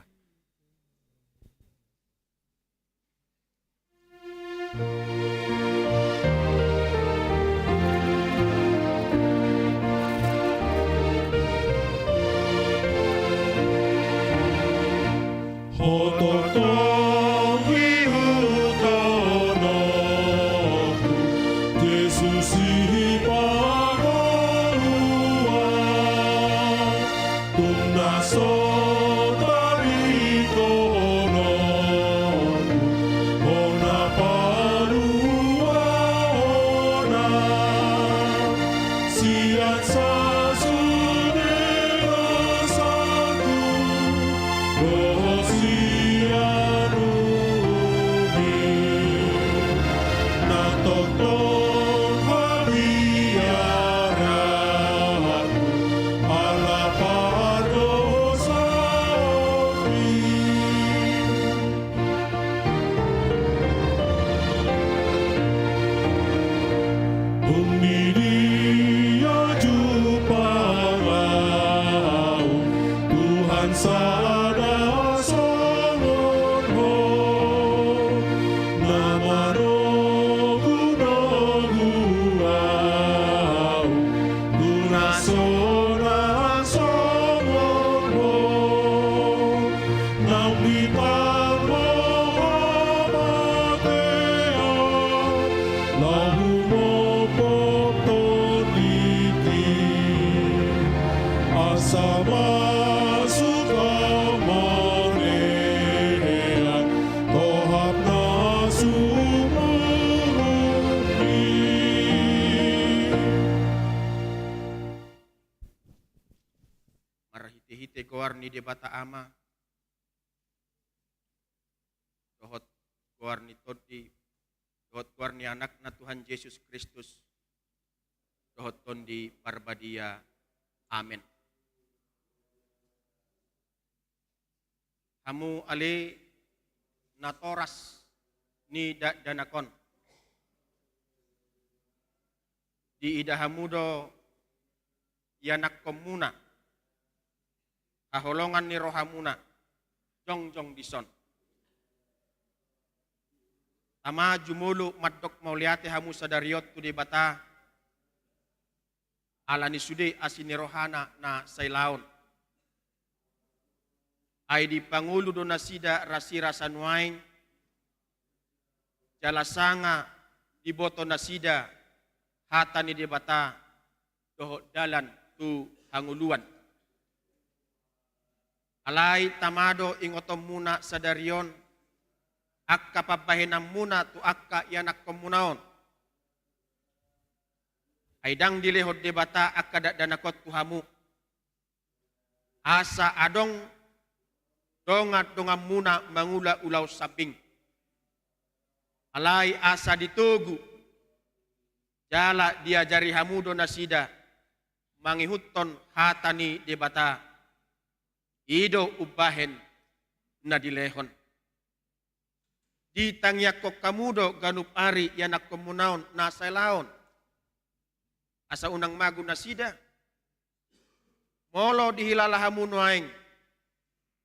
Marahiti-hiti goar ni debata ama dohot goar ni todi dohot goar ni anak na Tuhan Yesus Kristus dohot tondi parbadia. Amin. Hamu ali natoras ni danakon di idahamudo yanak komuna kaholongan ni rohamuna jong dison ama jumulu maddok mauliate hamu sadariot tu debata ala ni sude asini rohana na sailaon ay di pangulo do nasida rasira sanuain jalasanga di boto nasida hata ni debata doho dalan tu hanguluan alay tamado ingotom muna sadarion akka pabahinam muna tu akka yanak komunaon ay dang dilehod debata akka danakot tu hamu asa adong donga muna mangula ulaw sabing. Alai asa ditugu, jala diajari hamudo nasida, mangihuton hatani debata, ido ubahen na dilehon. Di tangyak kamudo ganup ari yanak komunaon nasa laon. Asa unang magu nasida. Molo dihilala hamuno aing.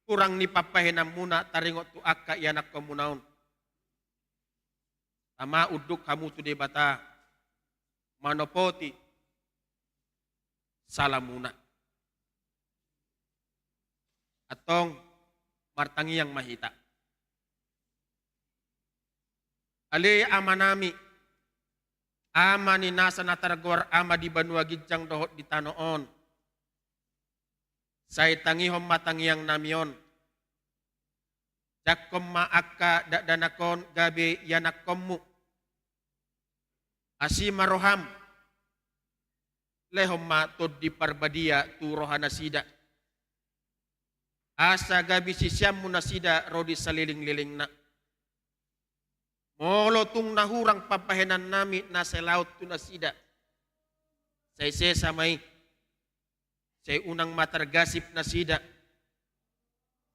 Kurang ni papahenam muna taringot tu akka yanak komunaon. Tama uduk hamu tu debata. Manopoti. Salamuna. Atong martangi yang mahita. Ali amanami, ama ni nasa nataragwar ama di banua gijang dohot di tanoon. Say tangihom matangiang namion. Jakom maaka danakon gabi yanakommu. Asi maroham. Lehom matod di parbadia tu rohana sida. Asa gabi sisyam munasida rodi saliling-liling na. Molo tung nahurang papahenan nami nasa laut tu nasida. Say samay. Say unang matargasip nasida.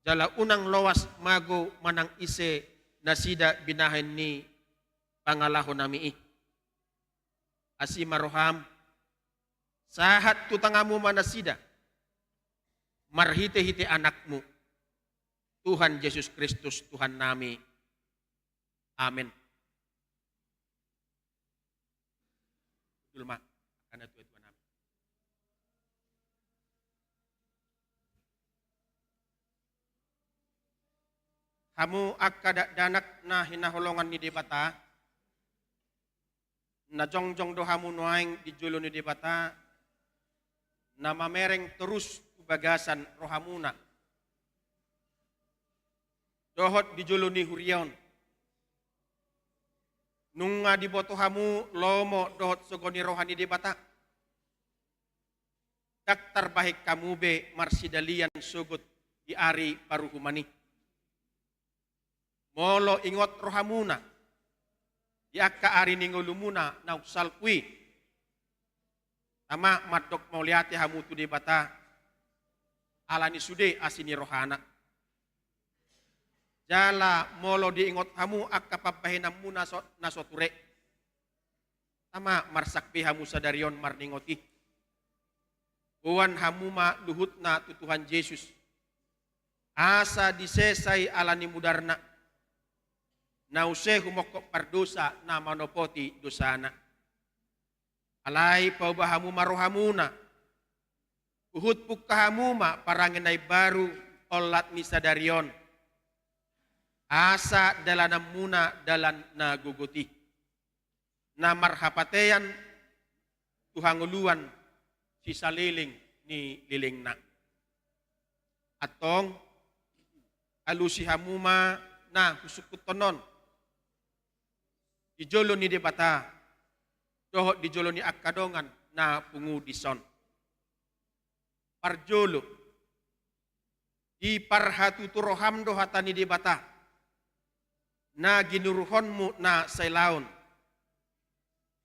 Jala unang lowas mago manang ise nasida binahin ni pangalaho nami. Asi maroham. Sahat tutangamu manasida. Marhite-hite anakmu. Tuhan Yesus Kristus Tuhan nami. Amin. Dulma, karena Tuhan amin. Hamu akada danak na hinaholongan ni debata. Na jongjong do hamu nuaing di julo ni debata. Na mamereng terus bagasan rohamuna. Dohot di julo ni hurion. Nunga di boto hamu lomo dohot sogoni rohani debata. Daktar bahik kamu be marsidalian sugut di ari paruhumani. Molo ingot rohamuna. Di akka ari ningulumuna nausal kui. Tama madok mauliati hamu tu debata. Alani sude asini rohana. Jala molo diingot hamu akka papahinam mu nasoture. Tama marsakpi hamu sadarion marningoti. Uwan hamu ma luhut na tutuhan Yesus. Asa disesay alani mudarna. Nause humokok pardosa na manopoti dosana. Alay paubahamu marohamuna. Uhut pukkahamu ma paranginay baru olat ni sadarion. Asa dalanam muna dalan na guguti. Na marhapateyan tuhanguluan si saliling ni liling na. Atong alusi hamuma na husukutonon. Di jolo ni debata. Dohot di jolo ni akadongan na pungudison. Parjolo. Di parhatu turoham dohatani debata. Na ginuruhonmu na sailaon.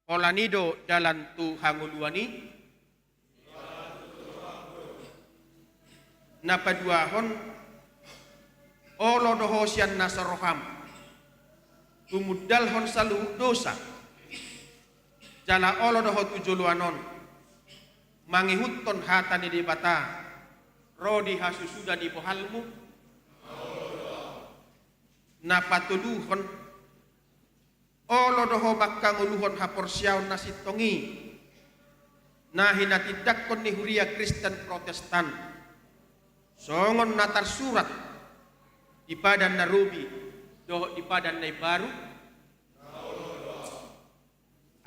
Kolanido dalan tu hanguluani. Na paduahon. Olo dohosian nasa roham. Tumudalhon salu dosa. Jala olo doho tujuluanon. Mangihuton hatani di bata. Rodi hasusuda di bohalmu. Na patuluhon olo doho bakang uluhon haporsiaw na sitongi na hinatidakon ni huria Kristen Protestan songon natar surat di padan na rubi doho di padan na baru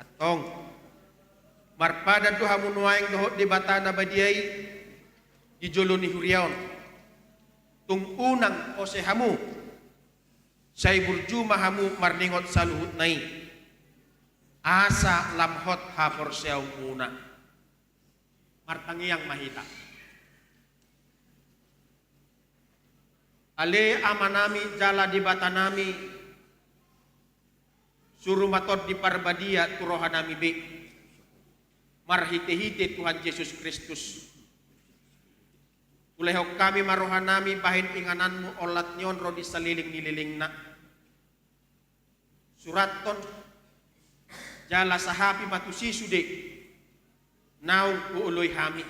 atong marpadan doha munuaing doho di bata na badiay di jolo ni huriaon tung unang o sehamu say burjuma hamu marningot sa luhut nai. Asa lamhot hapor siyaw muna. Martangiyang mahita. Ale amanami jala di batanami suruh matot di parbadia turohanami be marhite-hite Tuhan Yesus Kristus. Ulehok kami marohanami bahin ingananmu olat nyon ro di saliling nililing na. Suraton jala sahapi matusi sude naung uuloy hami.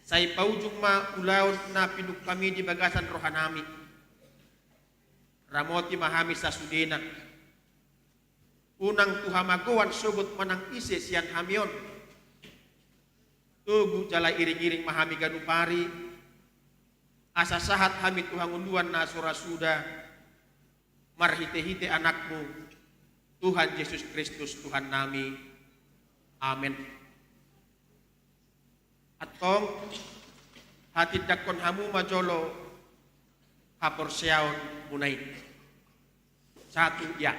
Say paujung ma ulaon na pinuk kami di bagasan rohanami. Ramoti mahami sa sudena. Unang tuhamagoan subut manang ise sian hamion. Tugu jala iring-iring mahami ganupari. Asa sahat hami tuhanguluan na surasuda. Marhite-hite anakmu. Tuhan Yesus Kristus Tuhan nami. Amin. Atong hati dakon hamu majolo hapor siaon munai. Satu ya.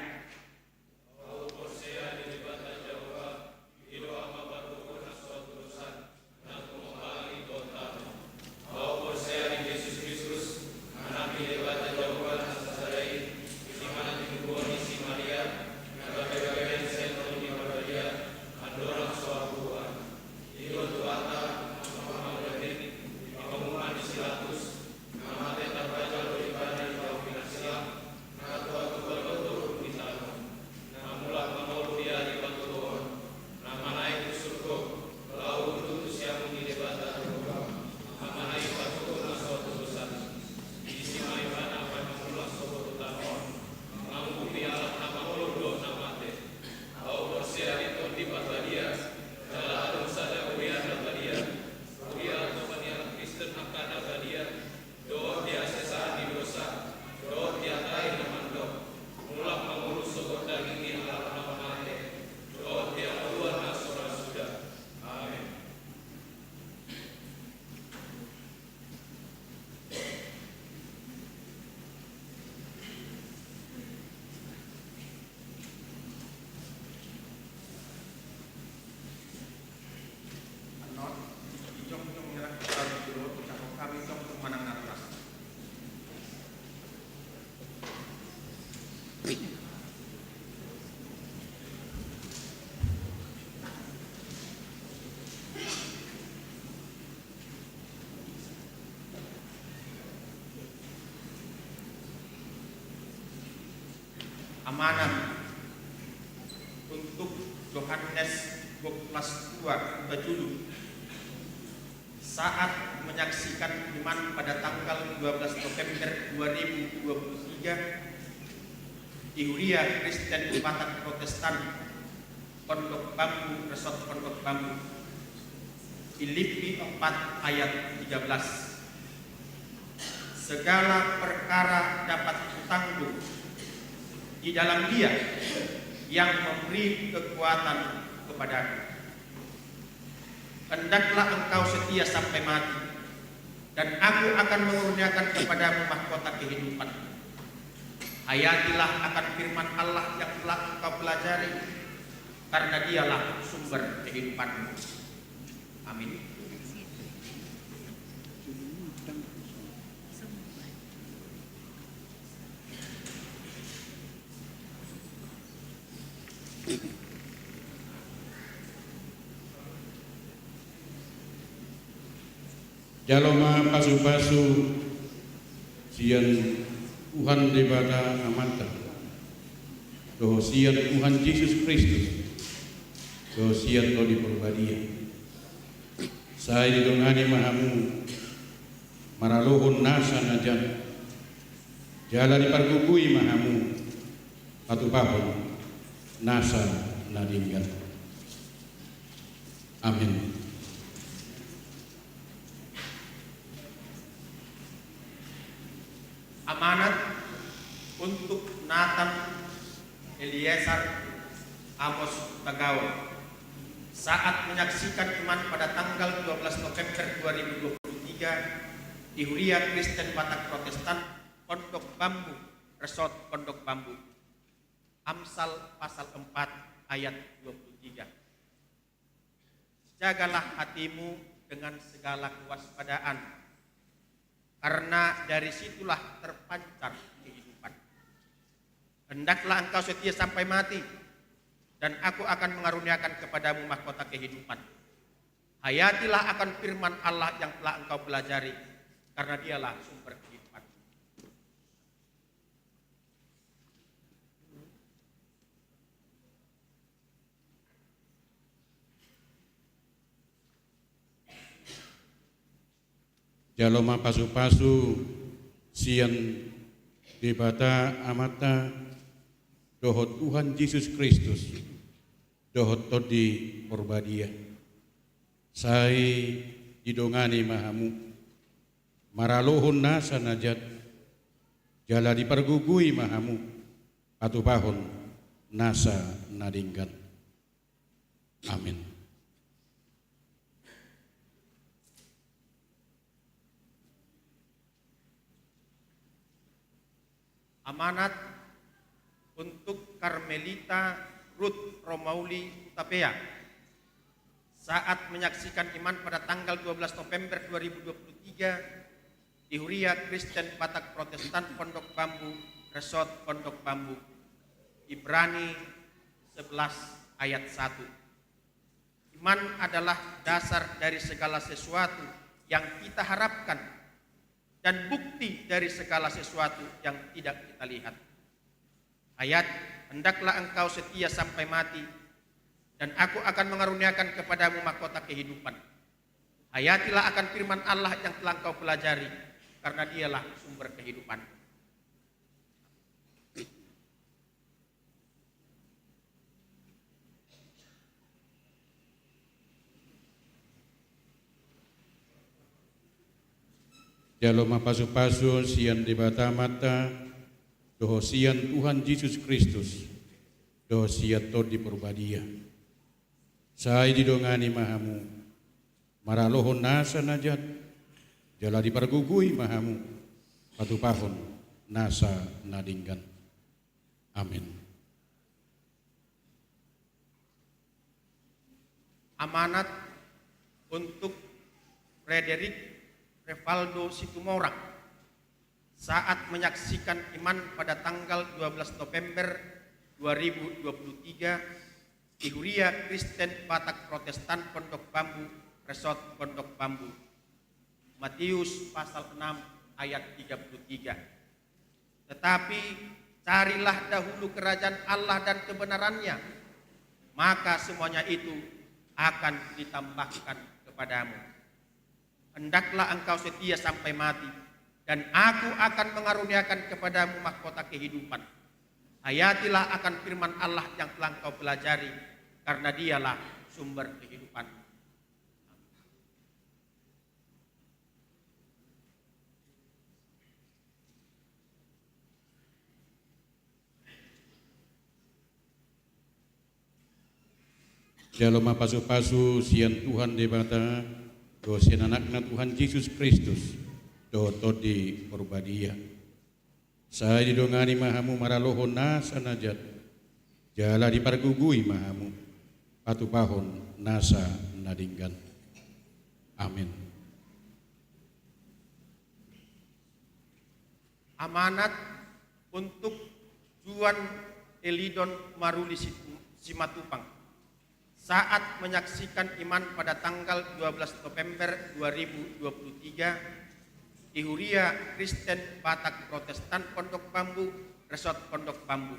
Amanat untuk Yohanes 12 Bajulu saat menyaksikan iman pada tanggal 12 November 2023 di Huria Kristen Batak Protestan Pondok Bambu Resort Pondok Bambu Filipi 4 ayat 13. Segala perkara dapat ditanggung di dalam Dia yang memberi kekuatan kepadaku. Hendaklah engkau setia sampai mati, dan aku akan mengurniakan kepadamu mahkota kehidupan. Hayatilah akan firman Allah yang telah engkau pelajari, karena Dialah sumber kehidupanmu. Amin. Jaloma pasu-pasu sian Tuhan debata amanta. Doh sian Tuhan Yesus Kristus. Doh sian lo di perbadia. Saya didongani mahamu maralohon nasa najan. Jala dipargugui mahamu patu papon nasa nadinggan. Amin. Amanat untuk Nathan Eliezer Amos Tagawa saat menyaksikan iman pada tanggal 12 November 2023 di Huria Kristen Batak Protestan Pondok Bambu Resort Pondok Bambu. Amsal pasal 4 ayat 23. Jagalah hatimu dengan segala kewaspadaan, karena dari situlah terpancar kehidupan. Hendaklah engkau setia sampai mati, dan aku akan mengaruniakan kepadamu mahkota kehidupan. Hayatilah akan firman Allah yang telah engkau pelajari, karena dialah sumber kehidupan. Jaloma pasu-pasu sian debata amata dohot Tuhan Yesus Kristus dohot todi porbadia sai didongani mahamu maralohon nasa najat jala dipergugui mahamu patupahon nasa nadinggan. Amin. Amanat untuk Karmelita Ruth Romauli Utapea saat menyaksikan iman pada tanggal 12 November 2023 di Huria Kristen Batak Protestan Pondok Bambu, Resort Pondok Bambu. Ibrani 11 ayat 1. Iman adalah dasar dari segala sesuatu yang kita harapkan dan bukti dari segala sesuatu yang tidak kita lihat. Ayat, hendaklah engkau setia sampai mati, dan aku akan mengaruniakan kepadamu mahkota kehidupan. Hayatilah akan firman Allah yang telah engkau pelajari, karena dialah sumber kehidupan. Jaloma pasu-pasu sian debata mata doho sian Tuhan Yesus Kristus doho sian todi porbadia sai didongani mahamu maralohon nasa najat jala dipergugui mahamu patupahon nasa nadinggan. Amin. Amanat untuk Frederick Revaldo Situmorang saat menyaksikan iman pada tanggal 12 November 2023 di Huria Kristen Batak Protestan Pondok Bambu, Resort Pondok Bambu. Matius pasal 6 ayat 33. Tetapi carilah dahulu kerajaan Allah dan kebenarannya, maka semuanya itu akan ditambahkan kepadamu. Hendaklah engkau setia sampai mati, dan aku akan mengaruniakan kepadamu mahkota kehidupan. Hayatilah akan firman Allah yang telah engkau pelajari, karena dialah sumber kehidupan. Jaloma pasu-pasu sian Tuhan debata dosen anakna Tuhan Yesus Kristus doho todi porbadia saya didongani mahamu maralohon nasa najat jala dipargugui mahamu patupahon nasa nadinggan. Amin. Amanat untuk Juan Elidon Maruli Simatupang saat menyaksikan iman pada tanggal 12 November 2023 di Huria Kristen Batak Protestan Pondok Bambu, Resort Pondok Bambu.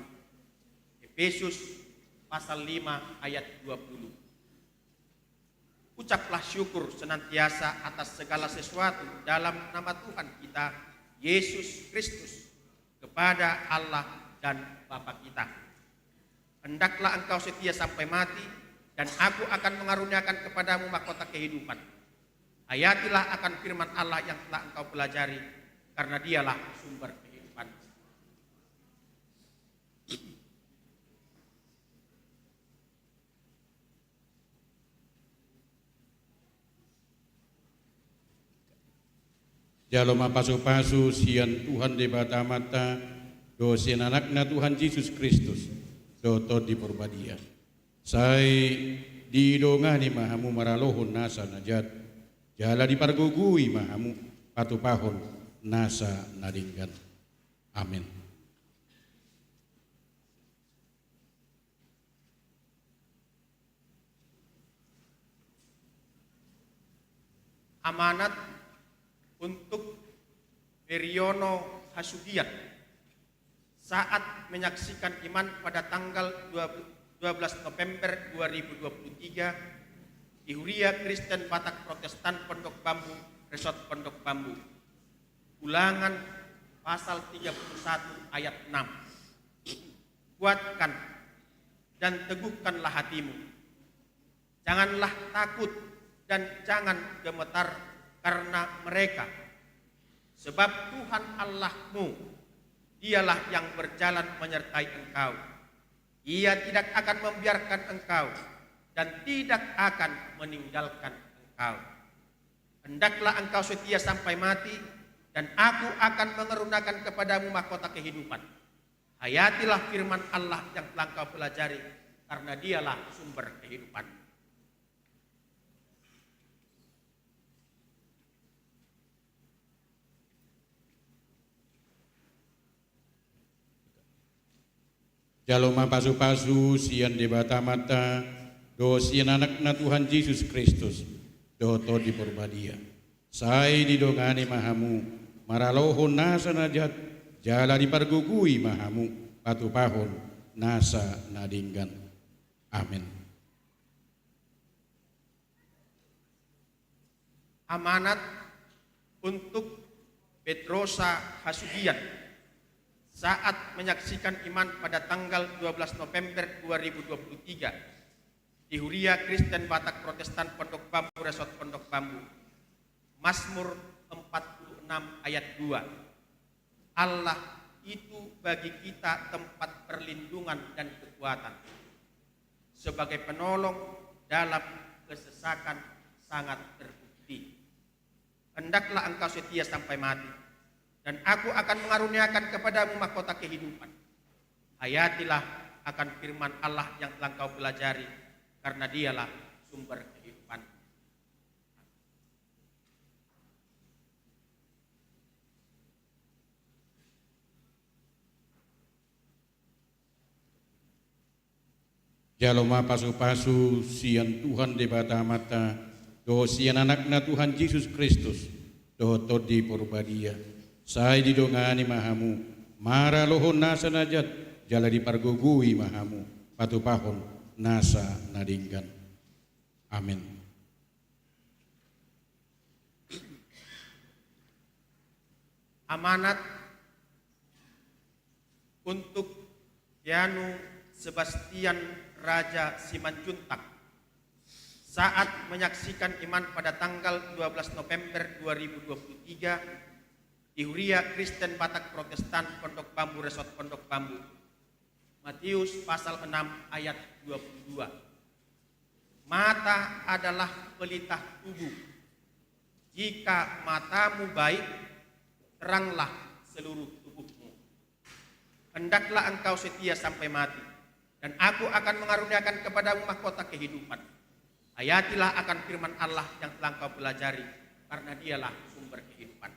Efesus pasal 5 ayat 20. Ucaplah syukur senantiasa atas segala sesuatu dalam nama Tuhan kita Yesus Kristus kepada Allah dan Bapa kita. Hendaklah engkau setia sampai mati, dan aku akan mengaruniakan kepadamu mahkota kehidupan. Hayatilah akan firman Allah yang telah engkau pelajari, karena dialah sumber kehidupan. Jaloma pasu-pasu sian Tuhan debata mata dosen anakna Tuhan Yesus Kristus doho todi porbadia sai didongani mahamu maralohon nasa najat jala dipargugui mahamu patupahon nasa nadinggan. Amin. Amanat untuk Wiryono Hasugian saat menyaksikan iman pada tanggal 12 November 2023 di Huria Kristen Batak Protestan Pondok Bambu, Resort Pondok Bambu. Ulangan pasal 31 ayat 6. Kuatkan dan teguhkanlah hatimu. Janganlah takut dan jangan gemetar karena mereka. Sebab Tuhan Allahmu, dialah yang berjalan menyertai engkau. Ia tidak akan membiarkan engkau dan tidak akan meninggalkan engkau. Hendaklah engkau setia sampai mati, dan aku akan mengerundakan kepadamu mahkota kehidupan. Hayatilah firman Allah yang telah engkau pelajari, karena dialah sumber kehidupan. Jaloma pasu-pasu sian debata mata do sian anakna Tuhan Yesus Kristus do to di Purbadia. Sai didongani mahamu maralohon nasa najat jala dipargugui mahamu patupahon nasa nadinggan. Amin. Amanat untuk Petrosa Hasugian saat menyaksikan iman pada tanggal 12 November 2023 di Huria Kristen Batak Protestan Pondok Bambu, Resort Pondok Bambu. Mazmur 46 ayat 2. Allah itu bagi kita tempat perlindungan dan kekuatan, sebagai penolong dalam kesesakan sangat terbukti. Hendaklah engkau setia sampai mati, dan aku akan mengaruniakan kepadamu mahkota kehidupan. Hayatilah akan firman Allah yang telah kau pelajari, karena dialah sumber kehidupan. Jaloma pasu-pasu sian Tuhan debata mata do sian anakna Tuhan Yesus Kristus do to di Purbadia. Sai didongani mahamu mara lohon nasa najat jala dipargugui mahamu patupahon nasa nadinggan. Amin. Amanat untuk Yanu Sebastian Raja Simanjuntak saat menyaksikan iman pada tanggal 12 November 2023 di Huria Kristen Batak Protestan Pondok Bambu, Resort Pondok Bambu. Matius pasal 6 ayat 22. Mata adalah pelita tubuh. Jika matamu baik, teranglah seluruh tubuhmu. Hendaklah engkau setia sampai mati, dan aku akan mengaruniakan kepadamu mahkota kehidupan. Hayatilah akan firman Allah yang telah engkau pelajari, karena dialah sumber kehidupan.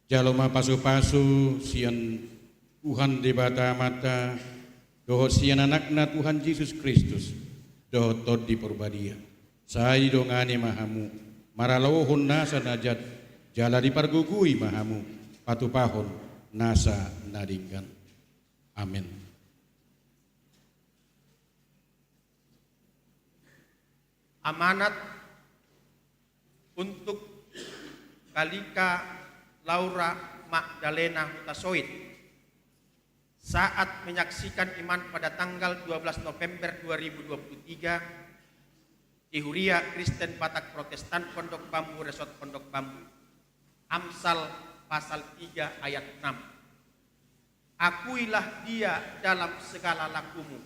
Jaloma pasu-pasu sian Tuhan debata mata dohot sian anakna Tuhan Yesus Kristus dohot tod di Purbadia. Sai dongani mahamu maralohon nasa najat jala dipargugui mahamu patupahon nasa nadinggan. Amin. Amanat untuk Kalika Laura Magdalena Hutasoid saat menyaksikan iman pada tanggal 12 November 2023 di Huria Kristen Batak Protestan Pondok Bambu, Resort Pondok Bambu. Amsal pasal 3 ayat 6. Akuilah dia dalam segala lakumu,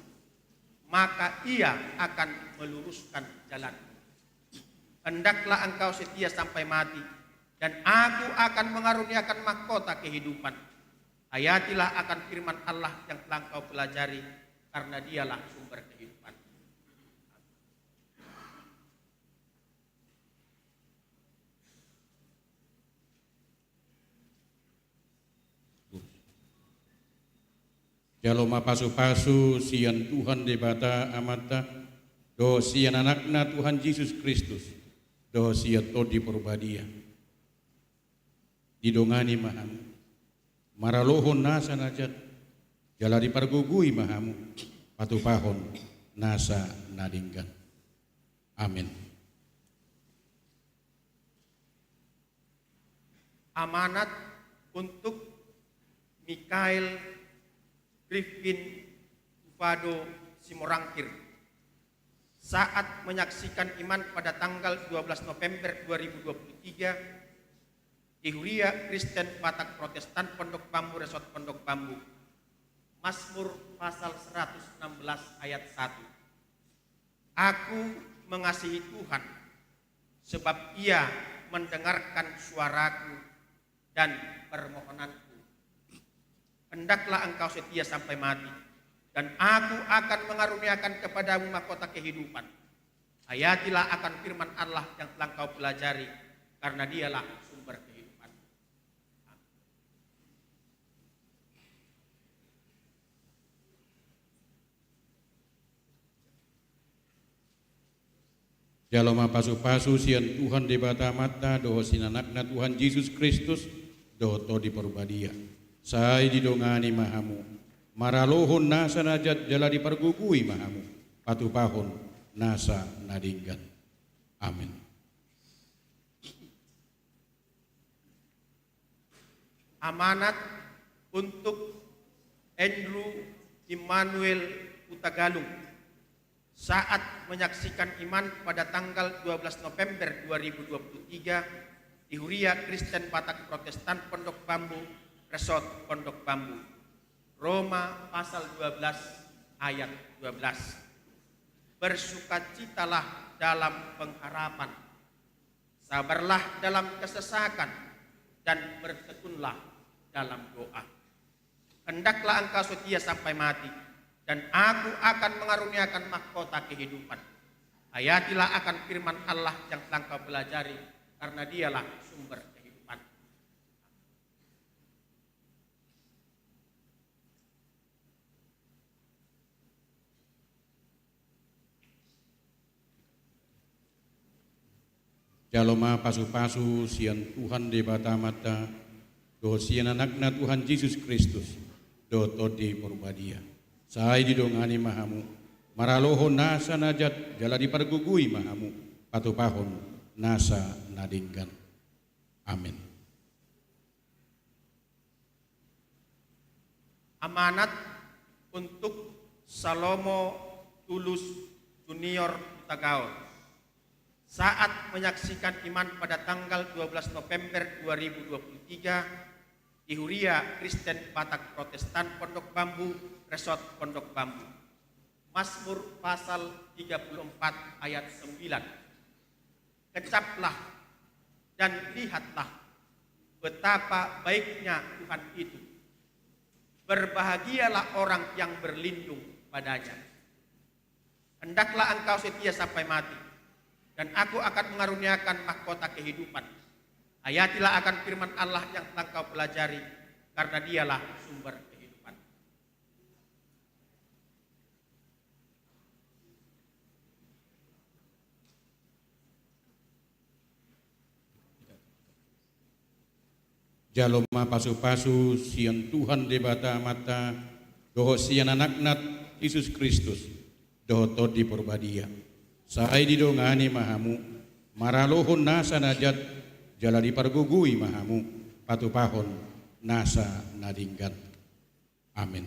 maka ia akan meluruskan jalanmu. Hendaklah engkau setia sampai mati, dan aku akan mengaruniakan mahkota kehidupan. Hayatilah akan firman Allah yang telah kau pelajari, karena dialah sumber kehidupan. Jaloma pasu-pasu sian Tuhan debata amata, do sian anakna Tuhan Yesus Kristus, do sian todi porbadia. Didongani mahamu, maralohon nasa najat, jalari pargugui mahamu, patupahon nasa nadinggan. Amin. Amanat untuk Mikael Griffin Ufado Simorangkir saat menyaksikan iman pada tanggal 12 November 2023 di Huria Kristen Batak Protestan Pondok Bambu Resort Pondok Bambu. Mazmur pasal 116 ayat 1. Aku mengasihi Tuhan sebab Ia mendengarkan suaraku dan permohonanku. Hendaklah engkau setia sampai mati, dan aku akan mengaruniakan kepadamu mahkota kehidupan. Hayatilah akan firman Allah yang telah kau pelajari, karena dialah sumber kehidupan. Jaloma pasu-pasu sian Tuhan debata mata, doho sinanakna Tuhan Yesus Kristus, doho todi porbadia. Sai didongani mahamu, maralohon nasa najat jala dipargugui mahamu, patupahon nasa nadinggan. Amin. Amanat untuk Andrew Immanuel Utagalung saat menyaksikan iman pada tanggal 12 November 2023 di Huria Kristen Batak Protestan Pondok Bambu Resort Pondok Bambu. Roma pasal 12 ayat 12. Bersukacitalah dalam pengharapan, sabarlah dalam kesesakan, dan bertekunlah dalam doa. Hendaklah engkau setia sampai mati, dan aku akan mengaruniakan mahkota kehidupan. Hayatilah akan firman Allah yang telah kau pelajari, karena dialah sumber kehidupan. Jaloma pasu-pasu sian Tuhan debata mata, doho sian anakna Tuhan Yesus Kristus, doho todi porbadia. Sai didongani mahamu, maralohon nasa najat jala dipargugui mahamu, patupahon nasa nadinggan. Amin. Amanat untuk Salomo Tulus Junior Tagaor saat menyaksikan iman pada tanggal 12 November 2023 di Huria Kristen Batak Protestan Pondok Bambu Resort Pondok Bambu. Mazmur pasal 34 ayat 9. Kecaplah dan lihatlah betapa baiknya Tuhan itu. Berbahagialah orang yang berlindung padanya. Hendaklah engkau setia sampai mati, dan aku akan mengaruniakan mahkota kehidupan. Hayatilah akan firman Allah yang telah kau pelajari, karena dialah sumber kehidupan. Jaloma pasu-pasu sian Tuhan debata mata, doho sian anakna Yesus Kristus, doho todi porbadia. Sai didongani mahamu, maralohon nasa najat jala dipargugui mahamu, patupahon nasa nadinggan. Amin.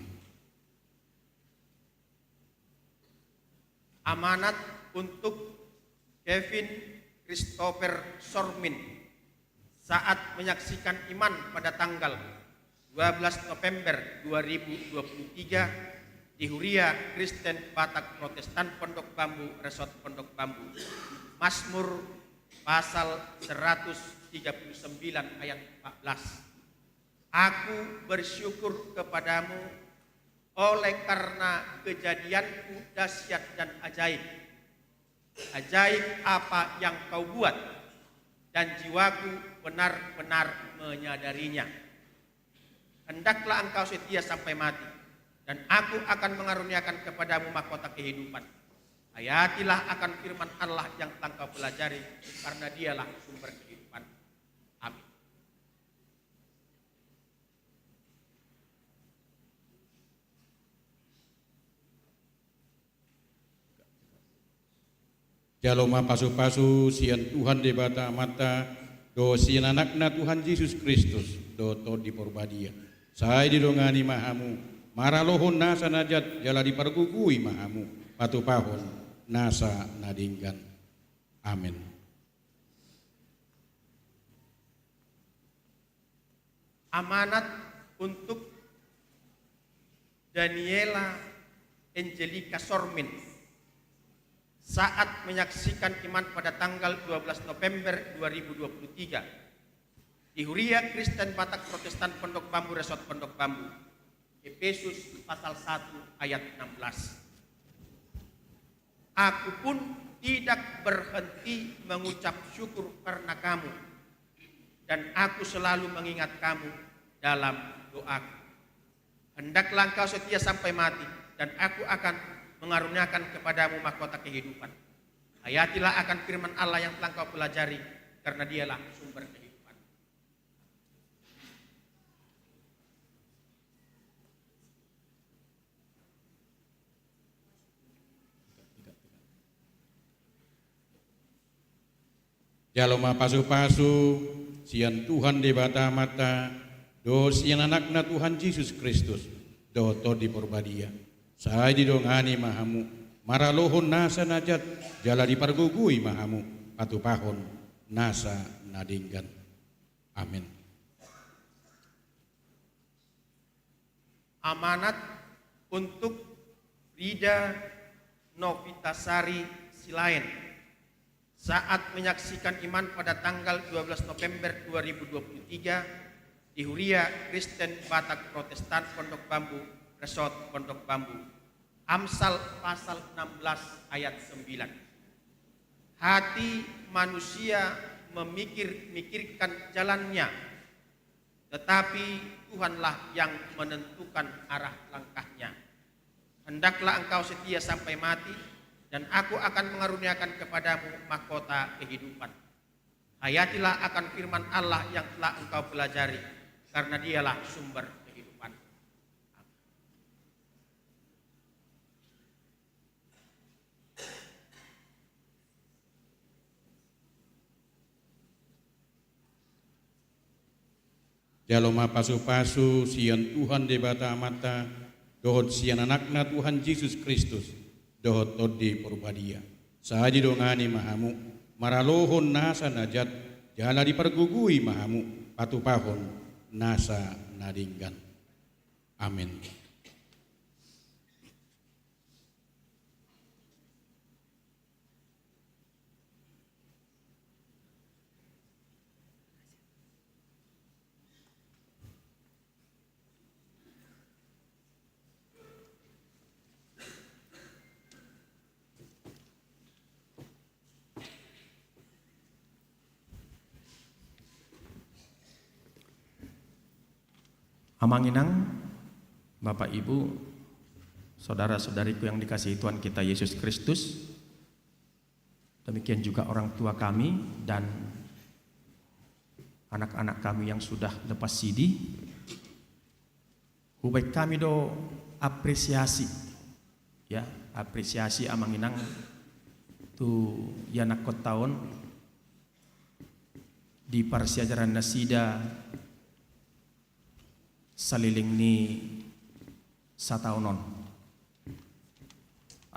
Amanat untuk Kevin Christopher Sormin saat menyaksikan iman pada tanggal 12 November 2023 di Huria Kristen Batak Protestan Pondok Bambu Resort Pondok Bambu. Mazmur pasal 100 39 ayat 14. Aku bersyukur kepadamu oleh karena kejadianku dahsyat dan ajaib. Ajaib apa yang kau buat, dan jiwaku benar-benar menyadarinya. Hendaklah engkau setia sampai mati, dan aku akan mengaruniakan kepadamu mahkota kehidupan. Hayatilah akan firman Allah yang telah kau pelajari, karena dialah sumber kehidupan. Amin. Jaloma pasu-pasu sian Tuhan debata mata do sian anakna Tuhan Yesus Kristus do to di porbadia. Saya didongani mahamu maralohon nasa najat jala dipargugui mahamu patupahon nasa nadinggan. Amin. Amanat untuk Daniela Angelica Sormin saat menyaksikan iman pada tanggal 12 November 2023 di Huria Kristen Batak Protestan Pondok Bambu Resort Pondok Bambu. Efesus pasal 1 ayat 16. Aku pun tidak berhenti mengucap syukur karena kamu, dan aku selalu mengingat kamu dalam doaku. Hendaklah engkau setia sampai mati, dan aku akan mengaruniakan kepadamu mahkota kehidupan. Hayatilah akan firman Allah yang telah kau pelajari, karena dialah sumber kehidupan. Jaloma pasu-pasu sian Tuhan debata mata do sian anakna Tuhan Yesus Kristus do to di porbadia. Saya didongani mahamu maralohon nasa najat jala dipargugui mahamu patupahon nasa nadinggan. Amin. Amanat untuk Rida Novitasari Silain saat menyaksikan iman pada tanggal 12 November 2023 di Huria Kristen Batak Protestan Pondok Bambu Resort Pondok Bambu. Amsal pasal 16 ayat 9. Hati manusia memikirkan jalannya, tetapi Tuhanlah yang menentukan arah langkahnya. Hendaklah engkau setia sampai mati, dan aku akan mengaruniakan kepadamu mahkota kehidupan. Hayatilah akan firman Allah yang telah engkau pelajari, karena dialah sumber kehidupan. Jaloma pasu-pasu sian Tuhan debata mata dohot sian anakna Tuhan Yesus Kristus dohot todi porbadia. Saya didongani mahamu maralohon nasa najat jala dipergugui mahamu patupahon nasa nadinggan. Amin. Amanginang, Bapak Ibu, saudara-saudariku yang dikasihi Tuhan kita Yesus Kristus, demikian juga orang tua kami dan anak-anak kami yang sudah lepas sidi. Hubek kami do apresiasi, ya apresiasi amanginang tu yanak tahun di parsiajaran nasida saliling ni sataunon.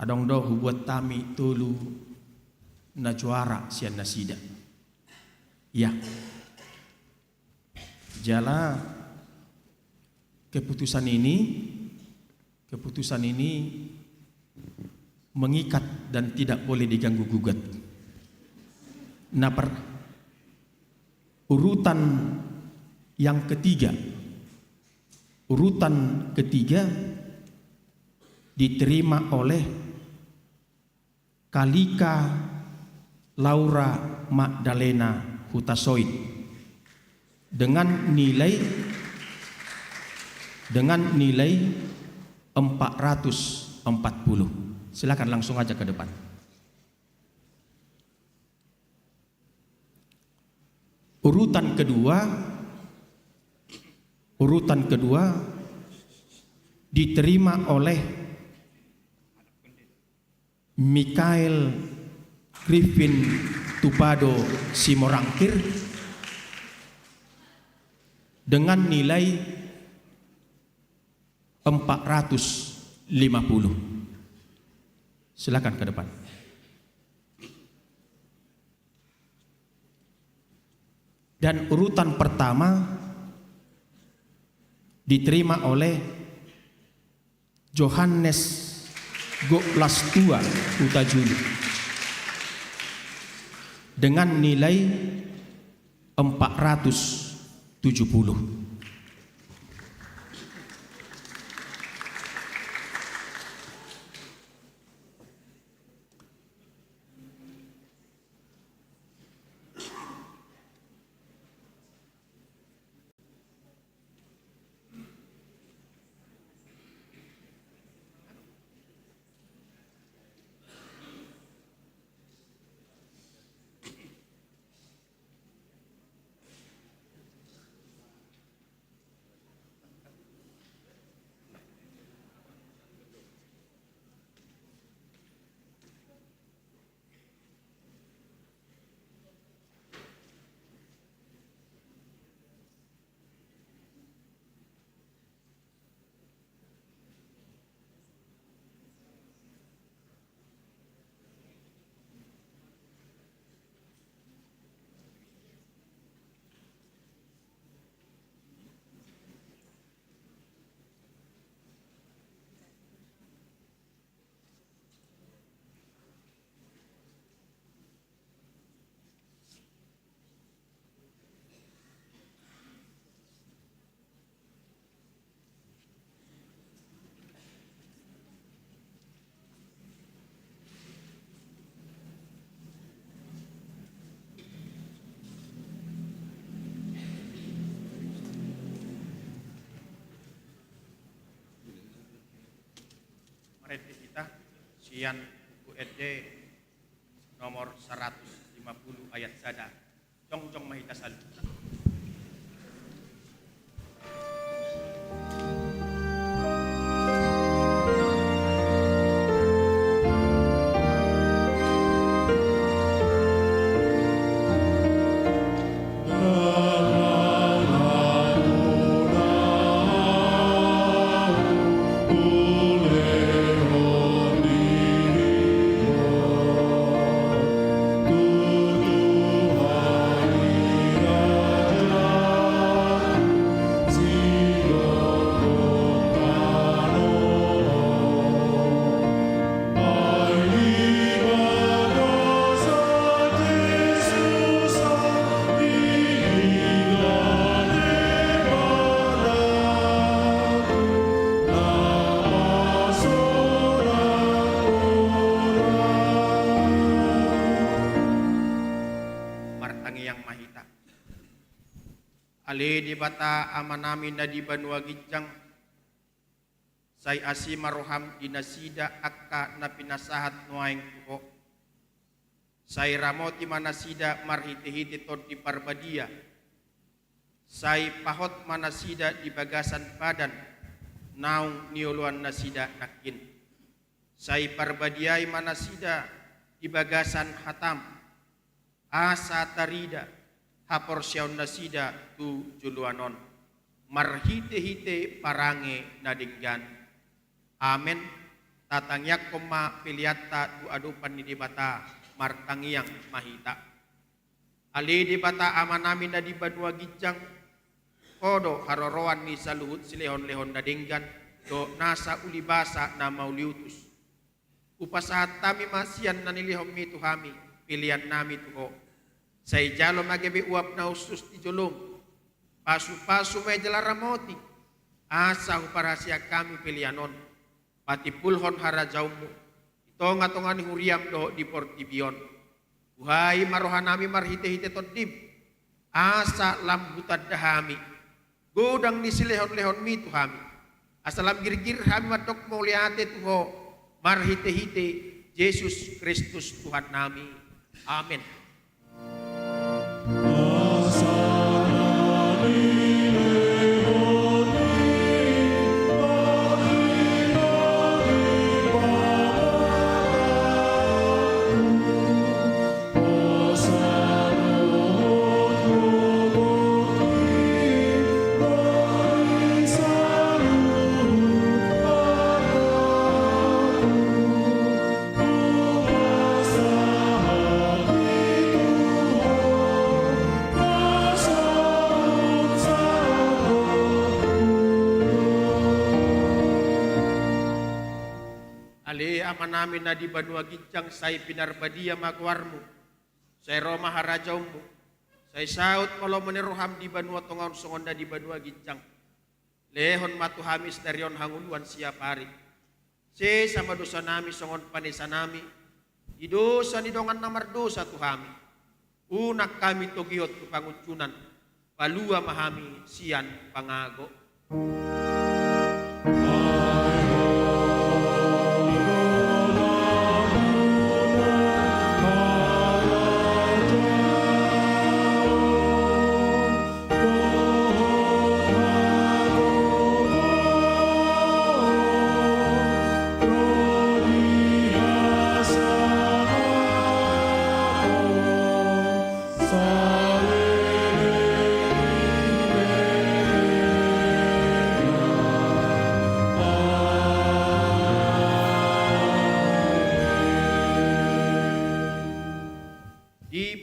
Adong do hubuat tami tulu na juara sian nasida. Ya. Jala keputusan ini mengikat dan tidak boleh diganggu gugat. Urutan yang ketiga, diterima oleh Kalika Laura Magdalena Hutasoid dengan nilai 440. Silakan langsung aja ke depan. Urutan kedua diterima oleh Mikael Griffin Tupado Simorangkir dengan nilai 450. Silakan ke depan. Dan urutan pertama diterima oleh Johannes Goplastua Utajulu dengan nilai 470. Mari kita sian UED nomor 150 ayat sada. Jong mahita salu. Ale di bata amanami na di banua gijang say asi maroham dinasida akka na pinasahat nuaing tuho say ramoti manasida marhiti-hiti tod di parbadia say pahot manasida di bagasan padan naung niuluan nasida nakin say parbadiay manasida di bagasan hatam asa tarida haporsyaun nasida tu juluanon marhite-hite parange nadinggan amen tatangyak koma piliata tu adupan ni dibata martangiang mahita ali dibata amanami na di banua gijang kodo haroroan ni saluhut silehon-lehon nadinggan do nasa ulibasa na mauliutus upasahat tami masian nanilihom mi tuhami pilihan nami tuho Say jalo magebe uap na usus ti jolong. Pasu-pasu may jala ramoti. Asa huparasya kami pilianon. Pati pulhon harajaumu. Ito nga tonga ni huriam do di portibion. Buhay marohan nami marhite-hite todib. Asa lambutad dahami. Godang ni silehon-lehon mi tuhami. Asalam girgir kami madok mauliate tuho. Marhite-hite Yesus Kristus Tuhan nami. Amin. Namin na di Banua Gincang say pinarbadia magwarmo, say Roma harajaumu, say saut malo maniroham di Banua Tongaon songon na di Banua Gincang, lehon matuhamis darion hanguluan siya pari, si sama dosa nami songon panisa nami, di dosa ni dongan namar dosa tuhami, unak kami togihot tu panguncunan, palua mahami sian pangago.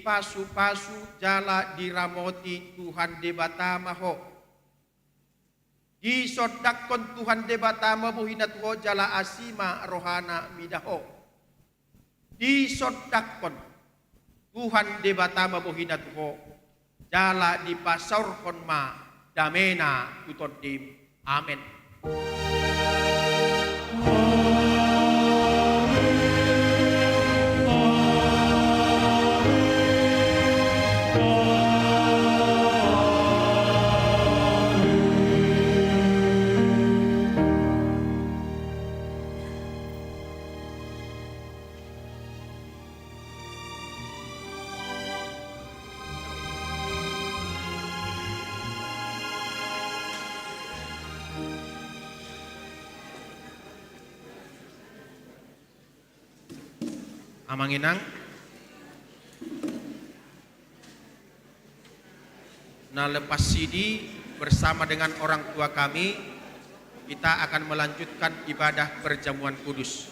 Pasu-pasu jala diramoti Tuhan debatama ho. Di sodakon Tuhan debatama buhinat ho jala asima rohana midaho. Di sodakon Tuhan debatama buhinat ho jala di pasaurkon ma damena tutodim. Amin. Amanginang, nah lepas sidi bersama dengan orang tua kami, kita akan melanjutkan ibadah perjamuan kudus.